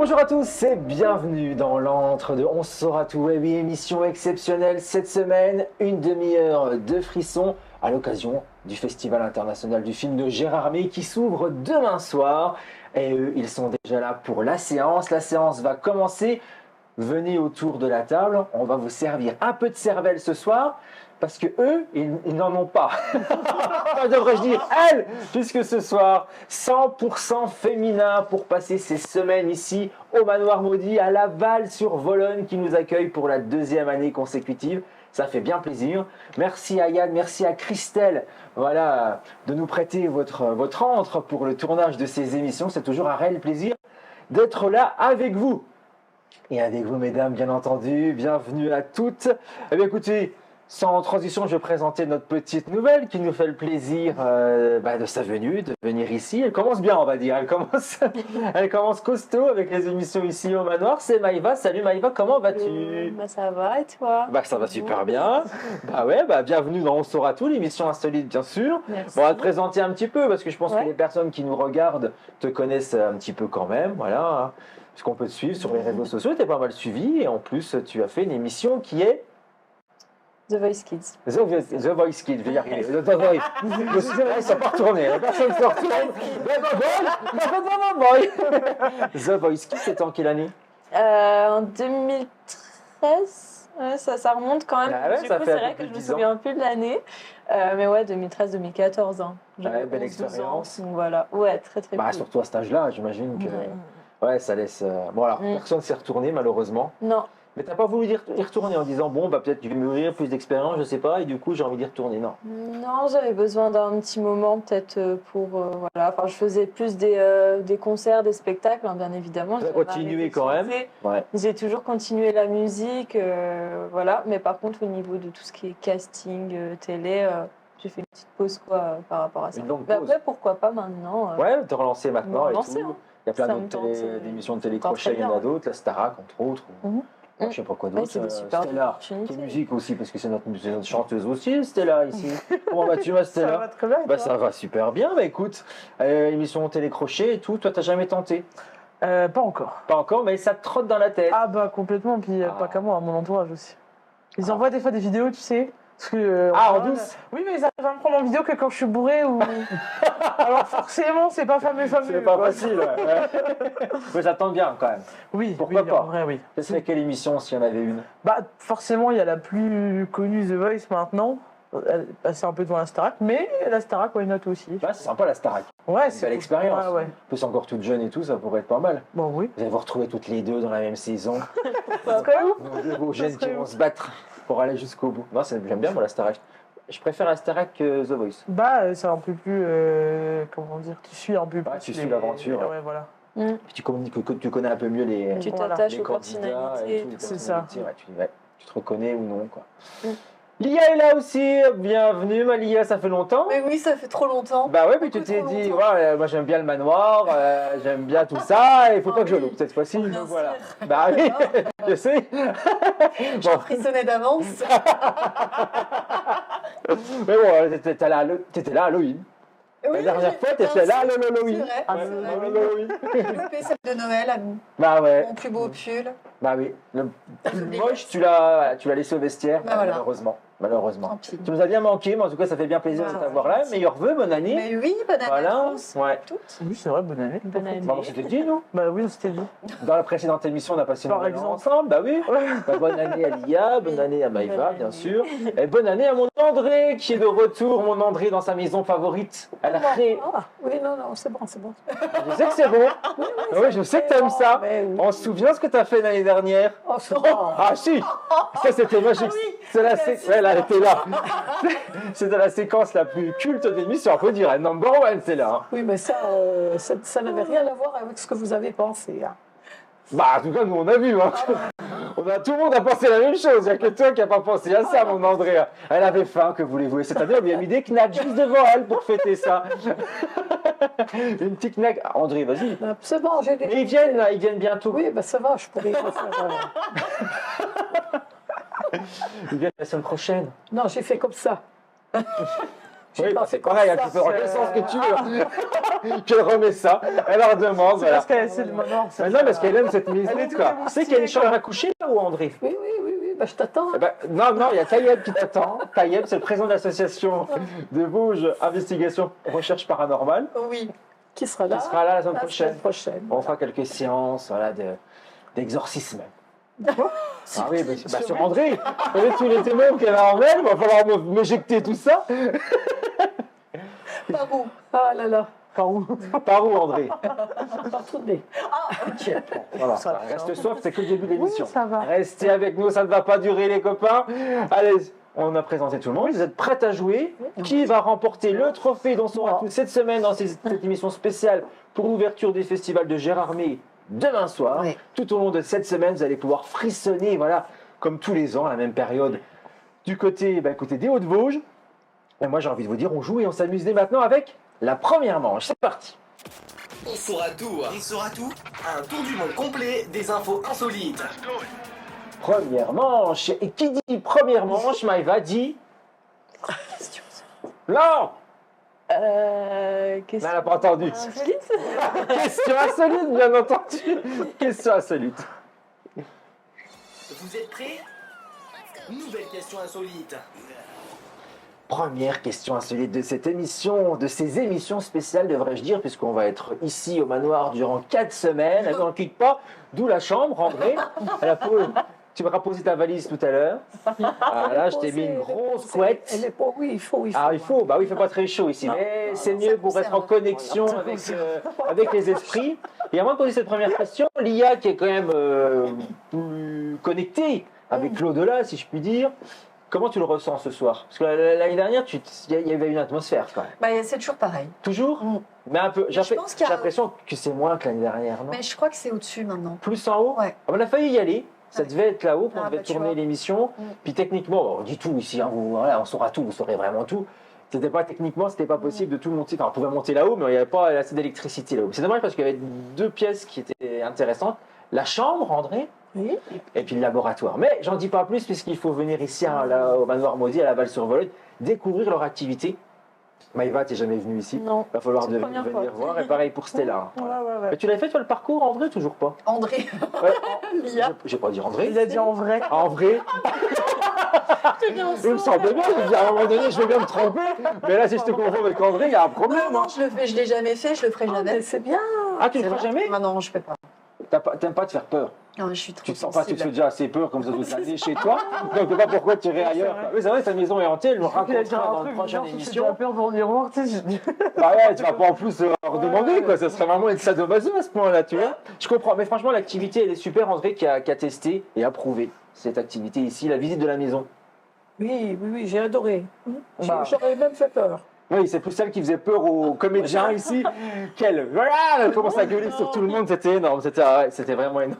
Bonjour à tous et bienvenue dans l'antre de On saura tout. Et oui, émission exceptionnelle cette semaine, une demi-heure de frissons à l'occasion du Festival international du film de Gérard May qui s'ouvre demain soir. Et eux, ils sont déjà là pour la séance. La séance va commencer. Venez autour de la table, on va vous servir un peu de cervelle ce soir. Parce que eux, ils n'en ont pas. Enfin, devrais-je dire elles, puisque ce soir, 100% féminin pour passer ces semaines ici au Manoir Maudit à Laval-sur-Vologne qui nous accueille pour la deuxième année consécutive. Ça fait bien plaisir. Merci à Yann, merci à Christelle, voilà, de nous prêter votre antre pour le tournage de ces émissions. C'est toujours un réel plaisir d'être là avec vous. Et avec vous, mesdames, bien entendu. Bienvenue à toutes. Eh bien, écoutez, sans transition, je vais présenter notre petite nouvelle qui nous fait le plaisir de sa venue, de venir ici. Elle commence bien, on va dire. Elle commence costaud avec les émissions ici au Manoir. C'est Maïva. Salut Maïva, comment vas-tu? Ça va et toi? Ça va super bien. Bienvenue dans On saura tout, l'émission insolite bien sûr. Merci. Bon, on va te présenter un petit peu parce que je pense que les personnes qui nous regardent te connaissent un petit peu quand même. Voilà. Parce qu'on peut te suivre sur les réseaux sociaux, tu es pas mal suivi et en plus tu as fait une émission qui est The Voice Kids. The Voice Kids, je vais y arriver. The Voice. Je suis désolé, ils ne sont pas retournés. La personne se retourne. The Voice Kids, c'était en quelle année? En 2013. Ouais, ça remonte quand même. Ah ouais, du ça coup, fait c'est un peu vrai que plus je de me 10 ans. souviens plus de l'année. Mais ouais, 2013-2014. Hein. Ouais, belle 11-12 expérience. ans, donc voilà. Ouais, très cool. Surtout à cet âge-là, j'imagine que. Ouais, ça laisse. Bon, alors, personne ne s'est retourné, malheureusement. Non. Mais t'as pas voulu y retourner en disant, bon, peut-être que je vais mûrir, plus d'expérience, je sais pas, et du coup, j'ai envie d'y retourner. Non. Non, j'avais besoin d'un petit moment peut-être pour voilà. Enfin, je faisais plus des concerts, des spectacles, hein, bien évidemment. Tu as J'avais continué arrêté de quand même. chanter. Ouais. J'ai toujours continué la musique, voilà. Mais par contre, au niveau de tout ce qui est casting, télé, j'ai fait une petite pause par rapport à ça. Une longue Mais pause. après, pourquoi pas maintenant Ouais, te relancer maintenant et relancer, tout. hein. Il y a plein Ça me d'autres tente, d'émissions de c'est télécrochet, encore il y en a très bien. d'autres, la Starac entre autres. Je sais pas quoi Ouais, d'autre. c'est des super Stella, opportunités. qui est musique aussi, parce que c'est notre chanteuse aussi, Stella, ici. Comment vas-tu, ma Stella? Ça va très bien. et toi Ça va super bien. Écoute, émission télécrochet et tout, toi, t'as jamais tenté? Pas encore. Pas encore, mais ça te trotte dans la tête. Ah bah complètement, puis pas qu'à moi, à mon entourage aussi. Ils envoient des fois des vidéos, tu sais. Parce que, En douce? Oui, mais ils arrivent à me prendre en vidéo que quand je suis bourré ou... Alors forcément, c'est pas fameux. C'est pas facile, ouais. Mais ça tente bien quand même. Oui, Pourquoi oui, pas? en vrai, oui. Ce serait quelle émission s'il y en avait une? Bah forcément, il y a la plus connue The Voice maintenant. Elle est passée un peu devant la Starac, mais la Starac, why not aussi. C'est sympa la Starac. Ouais, C'est une belle expérience. Ouais. En plus, encore toute jeune et tout, ça pourrait être pas mal. Bon, oui. Vous allez vous retrouver toutes les deux dans la même saison. Ça serait où? Nos deux beaux jeunes qui serait vont où se battre pour aller jusqu'au bout. Non, j'aime bien moi la Starac. Je préfère la Starac que The Voice. Bah, c'est un peu plus... comment dire? Tu suis un peu plus... tu suis l'aventure. Ouais, voilà. Puis tu connais un peu mieux les, Tu Voilà. t'attaches les aux candidats personnalités. et tout. les C'est ça. personnalités, ouais, tu te reconnais ou non, quoi. Lia est là aussi, bienvenue ma Lia, ça fait longtemps. Mais oui, ça fait trop longtemps. Bah ouais, mais tu Beaucoup t'es trop dit, longtemps. ouais, moi j'aime bien le manoir, j'aime bien tout ça, il faut pas que je loupe cette fois-ci. Bien Donc voilà. sûr. Bah oui, je sais. J'en frissonnais d'avance. Mais bon, t'étais là à Halloween. Oui, La dernière fois, t'étais là à l'Halloween. C'est vrai. Ah, c'est le vrai. Halloween. J'ai loupé celle de Noël, Bah ouais, mon plus beau pull. bah oui. Le plus moche, tu l'as laissé au vestiaire, Bah voilà. malheureusement. Tant pis. Tu nous as bien manqué, mais en tout cas, ça fait bien plaisir de Bah, t'avoir là. gentil. Meilleurs vœux, bonne année. Mais oui, bonne année Voilà, à tous. ouais. Toutes. Oui, c'est vrai, bonne année. Bonne année. Bon, on s'était dit, nous. Bah oui, on s'était dit. Dans la précédente émission, on a passé une Par bonne année exemple. ensemble. Bah oui. Bah, bonne année à Lia, bonne année à Maïva, Bonne bien année. sûr. Et bonne année à mon André, qui est de retour. Mon André dans sa maison favorite. Elle a créé. Ah, oui, non, c'est bon, c'est bon. Je sais que c'est bon. Oui, je sais que t'aimes ça. Mais oui. On se souvient ce que t'as fait l'année dernière. Oh, c'est bon. Ah si, ça c'était magique. C'est la ouais, là, elle était là. C'était la séquence la plus culte de l'émission, on peut dire. Number one, c'est là. Hein. Oui, mais ça n'avait rien à voir avec ce que vous avez pensé. Hein. Bah, en tout cas, nous on a vu. Hein. Tout le monde a pensé la même chose. Il n'y a que toi qui n'as pas pensé à ça, mon André. Elle avait faim, que voulez-vous. Et cette année, on lui a mis des knacks juste devant elle pour fêter ça. Une petite knack. Ah, André, vas-y. C'est bon, j'ai des... Mais ils viennent là, ils viennent bientôt. Oui, ben ça va, je pourrais pas faire... Ils viennent la semaine prochaine. Non, j'ai fait comme ça. J'ai Oui, pas bah, fait c'est pareil, comme tu ça, peux dans quel sens que tu veux. Qu'elle remet ça, elle leur demande. C'est Voilà. parce qu'elle essaie de maintenant. Mais non, parce qu'elle aime cette maison. Elle est toute Quoi. Tu sais qu'il y a une chambre à coucher là ou André? Oui, bah, je t'attends. Eh ben, non, il y a Taïeb qui t'attend. Taïeb, c'est le président de l'association de Vosges Investigation Recherche Paranormale, Oui. Qui sera là qui sera là la semaine la prochaine. semaine prochaine. On fera quelques séances voilà, d'exorcisme. Ah oui, sur André, avec tous les témoins qu'elle a en elle, il va falloir m'éjecter tout ça. Par où? Ah là là. Par où? Par où, André? Partout de nez. Ah, ok. Voilà, Ça va. reste soif, c'est que le début de l'émission. Oui, ça va. Restez avec nous, ça ne va pas durer, les copains. Allez, on a présenté tout le monde. Vous êtes prêts à jouer? Qui va remporter le trophée dont sera tout cette semaine dans cette émission spéciale pour l'ouverture du festival de Gérardmer demain soir? Oui. Tout au long de cette semaine, vous allez pouvoir frissonner, voilà, comme tous les ans, à la même période, du côté des Hauts-de-Vosges. Et moi, j'ai envie de vous dire, on joue et on s'amuse dès maintenant avec la première manche. C'est parti. On saura tout. On saura tout. Un tour du monde complet des infos insolites. Première manche. Et qui dit première manche, Maëva dit... Non, elle Question n'a pas entendu. insolite. Question insolite, bien entendu. Question insolite. Vous êtes prêts? Nouvelle question insolite. Première question insolite de cette émission, de ces émissions spéciales, devrais-je dire, puisqu'on va être ici au manoir durant 4 semaines. On ne quitte pas, d'où la chambre, André. Tu vas poser ta valise tout à l'heure. Voilà, je t'ai mis une grosse couette. Elle est pas, oui, il faut. Ah, il faut, bah oui, il fait pas très chaud ici, mais c'est mieux pour être en connexion avec les esprits. Et avant de poser cette première question, l'IA qui est quand même plus connectée avec l'au-delà, si je puis dire, comment tu le ressens ce soir? Parce que l'année dernière, il y avait une atmosphère quand même. Bah, c'est toujours pareil. Toujours? Mm. Mais un peu, j'ai je pense qu'il y a- l'impression que c'est moins que l'année dernière, non? Mais je crois que c'est au-dessus maintenant. Plus en haut? Ouais. On a failli y aller. Ça Ouais. devait être là-haut quand on Ah, devait bah, tu tourner vois. l'émission. Mm. Puis techniquement, on dit tout ici, hein, on saura tout, vous saurez vraiment tout. C'était pas techniquement, c'était pas possible de tout monter. Enfin, on pouvait monter là-haut, mais il n'y avait pas assez d'électricité là-haut. C'est dommage parce qu'il y avait 2 pièces qui étaient intéressantes. La chambre, André, Oui. et puis le laboratoire. Mais j'en dis pas plus puisqu'il faut venir ici là, au manoir maudit, à la Balle-sur-Vologne, découvrir leur activité. Maëva, t'es jamais venue ici. Non. Va falloir C'est la première venir fois. voir. Et pareil pour Stella. Ouais. Mais tu l'avais fait toi le parcours, André, toujours pas? André, Ouais. l'IA. J'ai pas dit André. Il a dit en vrai. En vrai, il me semble bien, je me dis, à un moment donné, je vais bien me tromper, mais là, si je te confonds avec André, il y a un problème. Non, hein. je l'ai jamais fait, je le ferai Ah, jamais. mais c'est bien. Ah, tu le feras jamais? Ah non, je peux pas. T'aimes pas te faire peur? Non, je suis trop Tu te sens pas, tu te fais sensible. déjà assez peur comme ça toute l'année chez toi, donc tu sais pas pourquoi tirer ailleurs. Oui, c'est vrai, ta maison est hantée, elle nous Il a dit racontera un dans truc, une prochaine genre, j'ai émission. peur de venir voir, tu sais. Bah ouais, tu vas pas en plus leur demander, quoi, ça serait vraiment une sadomaso à ce point-là, tu vois. Je comprends, mais franchement, l'activité, elle est super, André, qui a testé et approuvé cette activité ici, la visite de la maison. Oui, j'ai adoré. Bah. J'aurais même fait peur. Oui, c'est plus celle qui faisait peur aux comédiens ici qu'elle. Voilà, elle commence à gueuler sur tout le monde, c'était énorme, c'était vraiment énorme.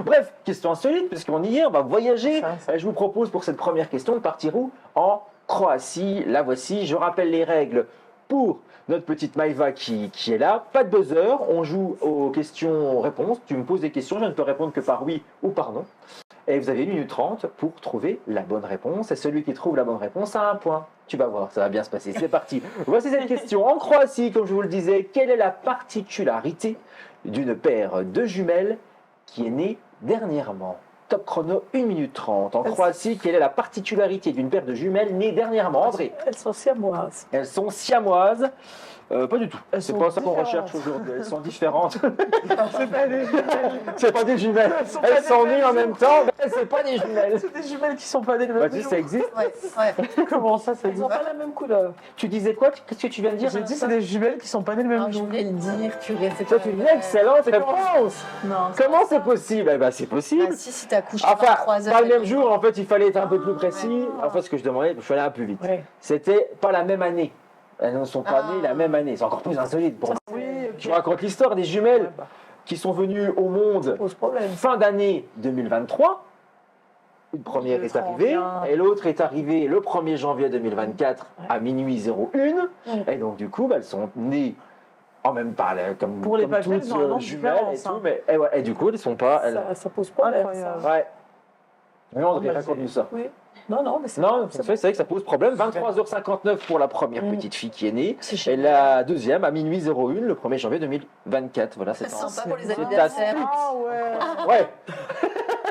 Bref, question insolite, puisqu'on y est, on va voyager. Je vous propose pour cette première question de partir où? En Croatie, la voici. Je rappelle les règles pour notre petite Maëva qui est là. Pas de buzzer, on joue aux questions-réponses. Tu me poses des questions, je ne peux répondre que par oui ou par non. Et vous avez 1 minute 30 pour trouver la bonne réponse. Et celui qui trouve la bonne réponse a un point. Tu vas voir, ça va bien se passer. C'est parti. Voici cette question. En Croatie, comme je vous le disais, quelle est la particularité d'une paire de jumelles qui est née dernièrement? Top chrono, 1 minute 30. En Croatie, quelle est la particularité d'une paire de jumelles nées dernièrement? André? Elles sont siamoises. Elles sont siamoises. Pas du tout. Elles C'est sont pas ça qu'on différentes. recherche aujourd'hui. Elles sont différentes. C'est pas des jumelles. C'est pas des jumelles. Elles sont nées en même temps, mais c'est pas des jumelles. C'est des jumelles qui sont pas des Bah, mêmes tu sais, jours. ça existe. Ouais. Comment ça Elles n'ont existe? pas la même couleur. Tu disais quoi? Qu'est-ce que tu viens de dire? J'ai dit c'est des jumelles qui sont pas nées le Non, même je jour. voulais le dire, purée, c'est C'est une excellente réponse. Non. Comment c'est possible? Eh ben, c'est possible. Ah, si t'as couché Enfin, 23 heures. pas le même jour, en fait, il fallait être un peu plus précis. ouais. En fait, ce que je demandais, je suis allé un peu vite. Ouais. C'était pas la même année. Elles ne sont pas Ah. nées la même année. C'est encore plus insolite pour moi. Oui, Je vous raconte l'histoire des jumelles Ouais, bah. qui sont venues au monde Pose problème. fin d'année 2023. Une première Le est arrivée 31. et l'autre est arrivée le 1er janvier 2024 à minuit 01. Et donc, du coup, bah, elles sont nées en même temps, là, comme, Pour les comme papiers, toutes normalement, jumelles et différence, tout. hein. Mais, et du coup, elles ne sont pas. Elles... Ça pose problème. Incroyable. Ça. Ouais. Mais André, Bah, raconte-nous ça. Oui. Non, mais c'est Non, c'est vrai que ça pose problème. 23h59 pour la première petite fille qui est née. C'est Et génial. la deuxième à minuit 01 le 1er janvier 2024. Voilà, c'est C'est ça. sympa pour les C'est anniversaires. Ah ouais. Ouais,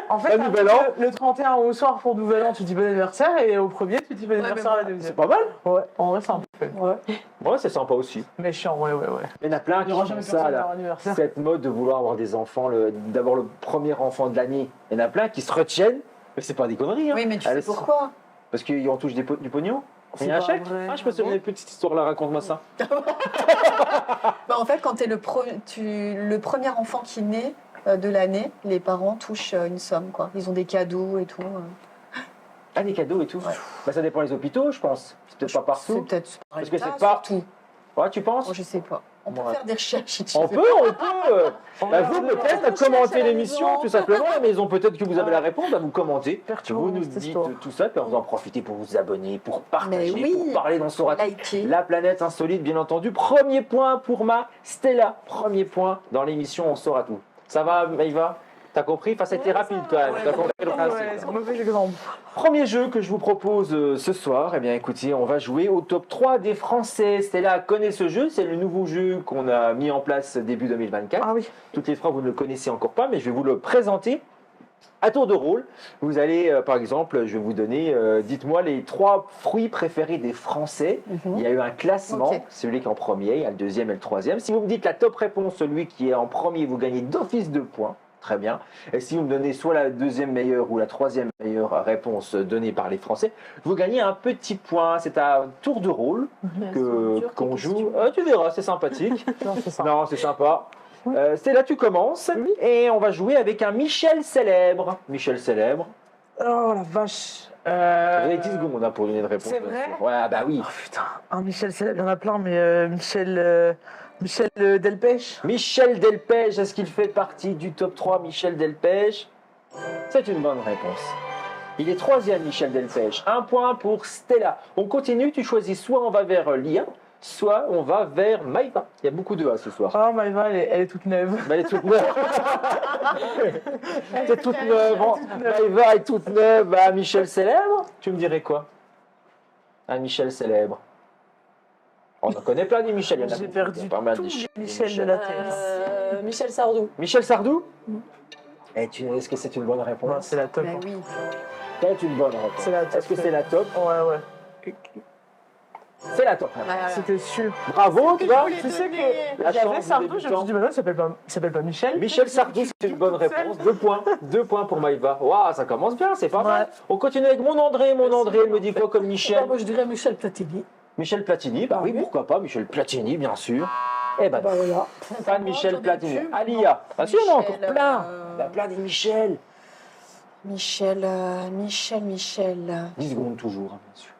En fait, Un nouvel an. le 31 au soir pour Nouvel An, tu dis bon anniversaire et au premier, tu dis bon anniversaire à la deuxième. c'est pas mal. Ouais, en vrai, c'est un peu fun. Ouais. Ouais, c'est sympa aussi. Mais chiant, ouais. Il y en a plein Il qui n'y aura font jamais ça, personne là. leur anniversaire. Cette mode de vouloir avoir des enfants, d'avoir le premier enfant de l'année. Il y en a plein qui se retiennent. Mais c'est pas des conneries. Hein. Oui, mais tu Elles- sais pourquoi? Parce qu'ils en touchent du pognon. C'est Il y a un pas chèque. vrai. Ah, je peux te souvenir une petite histoire là, raconte-moi ça. Bah, en fait, quand tu es le premier enfant qui naît de l'année, les parents touchent une somme, quoi. Ils ont des cadeaux et tout. Ah, des cadeaux et tout. Ouais. Bah, ça dépend des hôpitaux, je pense. C'est peut-être pas C'est partout. peut-être Parce que c'est État, partout. Ouais, tu penses? surtout. Je sais pas. On peut Ouais. faire des recherches si tu On veux. peut. Bah, vous, peut-être, commentez à la l'émission, maison. tout simplement. La maison, peut-être que vous avez la réponse, bah, vous commentez. Perturbant, Vous nous cette dites histoire. tout ça, puis vous en profitez pour vous abonner, pour partager, Mais oui. pour parler dans son Liker. La planète insolite, bien entendu. Premier point pour ma Stella. Premier point dans l'émission On saura tout. Ça va, Maïva? T'as compris? Enfin, c'était rapide quand même. T'as compris le principe. Ouais, c'est un mauvais exemple. Premier jeu que je vous propose ce soir, eh bien écoutez, on va jouer au top 3 des Français. Stella connaît ce jeu, c'est le nouveau jeu qu'on a mis en place début 2024. Ah oui. Toutes les fois, vous ne le connaissez encore pas, mais je vais vous le présenter. À tour de rôle, vous allez, par exemple, je vais vous donner, dites-moi les 3 fruits préférés des Français. Il y a eu un classement, Ok. celui qui est en premier, il y a le deuxième et le troisième. Si vous me dites la top réponse, celui qui est en premier, vous gagnez d'office 2 points. Très bien. Et si vous me donnez soit la deuxième meilleure ou la troisième meilleure réponse donnée par les Français, vous gagnez un petit point. C'est à tour de rôle qu'on joue. Tu verras, c'est sympathique. Non, c'est ça. Non, c'est sympa. C'est là tu commences et on va jouer avec un Michel célèbre. Michel célèbre. Oh la vache. Vous avez 10 secondes hein, pour donner une réponse. C'est bien vrai sûr. Ouais, bah oui. Oh putain, un Michel célèbre, il y en a plein, mais Michel Delpech. Michel Delpech, est-ce qu'il fait partie du top 3 Michel Delpech? C'est une bonne réponse. Il est troisième Michel Delpech. Un point pour Stella. On continue, tu choisis soit on va vers Lia, soit on va vers Maïva. Il y a beaucoup de A ce soir. Oh Maïva, elle est toute neuve. Bah, elle est toute neuve. C'est toute neuve. Maïva est toute neuve. Ah, Michel célèbre, tu me dirais quoi? Un Michel célèbre. On en connaît plein des Michel. Il y en a J'ai beaucoup. perdu Il y a pas mal tous de les des Michel de la terre. Michel Sardou. Michel Sardou? Est-ce que c'est une bonne Ouais, réponse? c'est la top. Bah hein. oui. C'est une bonne réponse. C'est la top. Est-ce que c'est la top? Ouais. C'est la top. C'était sûr. Bravo, tu vois. Tu sais que La chance j'avais du Sardou, je me débutant. suis dit, bah non, il s'appelle pas Michel. Michel Sardou, c'est une bonne réponse. 2 points. 2 points pour Maïva. Waouh, ça commence bien, c'est pas mal. Ouais. On continue avec mon André. Mon André, il me dit quoi comme Michel? Moi, je dirais Michel Platini. Michel Platini, bah oui, pourquoi pas, Michel Platini, bien sûr. Eh ben, Bah voilà. fan Michel j'en ai Platini. plus, Alia, bien sûr, il y en a encore Michel, plein. Il y a plein des Michel. Michel. 10 secondes toujours, hein, bien sûr.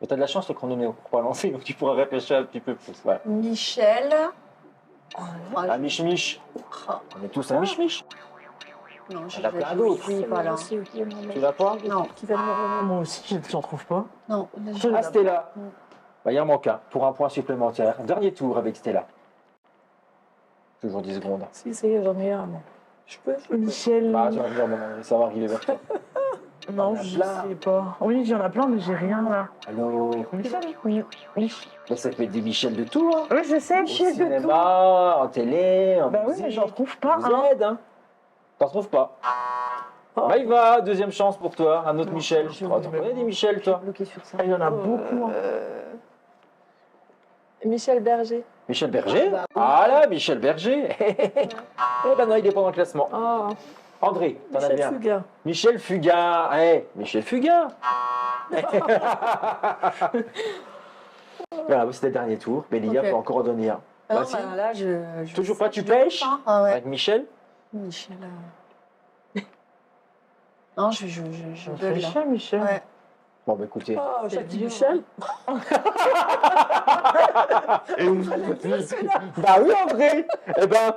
Mais t'as de la chance, le chrono n'est pas lancé, donc tu pourras réfléchir un petit peu plus. Voilà. Michel. Un Mich-Mich. On est tous un Mich-Mich. Non, Il y en a plein d'autres. Oui, voilà. Tu l'as pas? Non, Moi aussi, j'en trouve pas. non. Ah, Stella. Bah, il en manque un pour un point supplémentaire. Dernier tour avec Stella. Toujours 10 secondes. Si, j'en ai un. Je peux Michel. Bah, ça va venir, mon André, ça va arriver vers toi. Non, Il y en a je plein. sais pas. Oui, il y en a plein, mais j'ai rien là. Allô? Michel. Oui. Mais ça peut être des Michel de tout, hein. Oui, je sais, Au Michel de tout. cinéma, en télé, en Bah oui, musique. mais j'en trouve pas Vous un. aide, hein. T'en trouves pas. Maïva, deuxième chance pour toi, un autre Michel. Je crois. T'en connais des Michel, toi? Bloqué sur ça. Ah, il y en a beaucoup. hein. Michel Berger. Michel Berger? Ah, bah oui. Ah là, Michel Berger. Eh ben non, il est pas dans le classement. Oh. André, t'en as Michel bien. Fugain. Michel Fugain. Michel Fugain. Voilà, c'était le dernier tour. Mais Lia Ok. peut encore en donner un. Ah non, Vas-y. bah, là, je Toujours sais pas, que tu je donne pêches pas. Ah ouais. Avec Michel? Michel. Non, je gueule là. Réfléchis, Michel. Ouais. Bon, bah écoutez. Ah, C'est Jackie dur. Michel. Bah oui, André. Eh ben.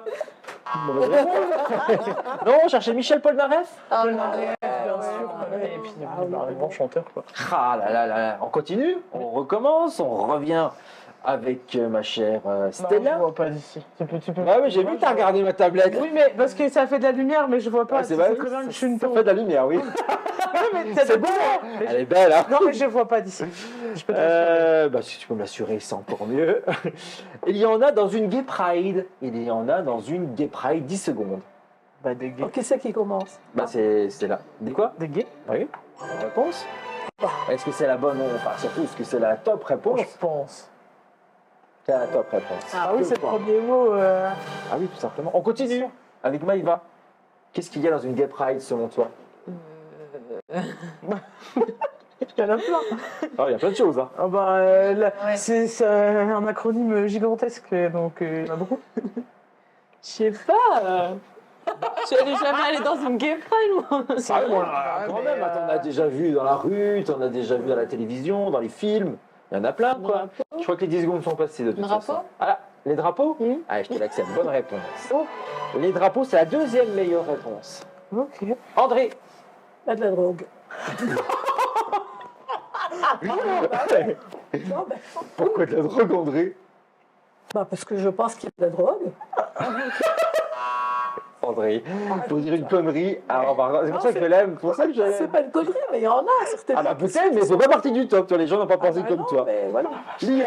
mauvaise réponse. Non, on cherchait Michel Polnareff. Ah, Bien non. sûr. Et puis, il y a un grand chanteur, quoi. Ah là là là là. On continue, on recommence, on revient avec ma chère Non, Stella. je vois pas d'ici. Tu peux... Ouais, mais j'ai vu que t'as regardé ma tablette. Oui, mais parce que ça fait de la lumière, mais je vois pas. Ouais, c'est Tu sais vrai, très bien que je suis une ça tour. fait de la lumière, oui. Ouais, mais t'as C'est beau. Elle est belle, hein. Non, mais je vois pas d'ici. Je peux te l'assurer. Bah, si tu peux me l'assurer, c'est encore mieux. Il y en a dans une Gay Pride. Il y en a dans une Gay Pride 10 secondes. Bah, des gays. Oh, qui c'est qui commence? Bah, c'est là. Des quoi? Des gays? Oui. Réponse? Est-ce que c'est la bonne, enfin surtout, est-ce que c'est la top réponse? Je pense. C'est la top réponse. Ah oui, c'est le premier mot. Ah oui, tout simplement. On continue avec Maïva. Qu'est-ce qu'il y a dans une Gay Pride selon toi? Il y en a plein. Ah, il y a plein de choses, hein. Ah bah, Ouais. c'est un acronyme gigantesque, donc il y en a beaucoup. Je sais pas. Je suis jamais allée dans une gay pride, moi. Ah, voilà, quand mais, même, attends, on a déjà vu dans la rue, on a déjà vu à la télévision, dans les films. Il y en a plein, quoi. Je crois que les 10 secondes sont passées de toute Drapeau façon. Ah là, les drapeaux? Mhm. Ah, je te l'accepte, bonne réponse. Les drapeaux, c'est la deuxième meilleure réponse. Ok. André. Il y a de la drogue. Non, ben, Pourquoi de la drogue, André? bah, parce que je pense qu'il y a de la drogue. André, pour dire une connerie, alors par contre, c'est pour ça que je l'aime, c'est pour ça que je C'est l'aime. pas une connerie, mais il y en a certainement. Ah bah peut-être, mais c'est pas partie du top, toi, les gens n'ont pas pensé Ah, comme non, toi. mais voilà. Lia,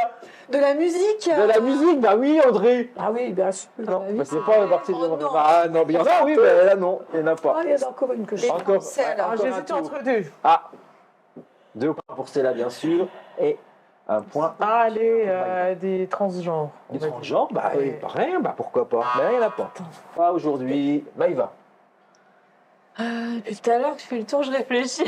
De la musique. de la musique, bah oui, André. Ah oui, bien sûr. Non, Ah oui. bah, c'est pas partie de Oh non. Ah non, mais il y en a, oui, mais là non, il n'y en a pas. Ah, il y en a encore une que je Les Encore. Français, Ouais, là. encore. J'hésite un tour. entre deux. Ah, 2 points pour Stella, bien sûr, et un point. Ah, allez, des transgenres. Des transgenres, bah oui, pareil, bah pourquoi pas. Mais là, il n'y en a pas. Pas aujourd'hui, Maïva. Depuis tout à l'heure que je fais le tour, je réfléchis.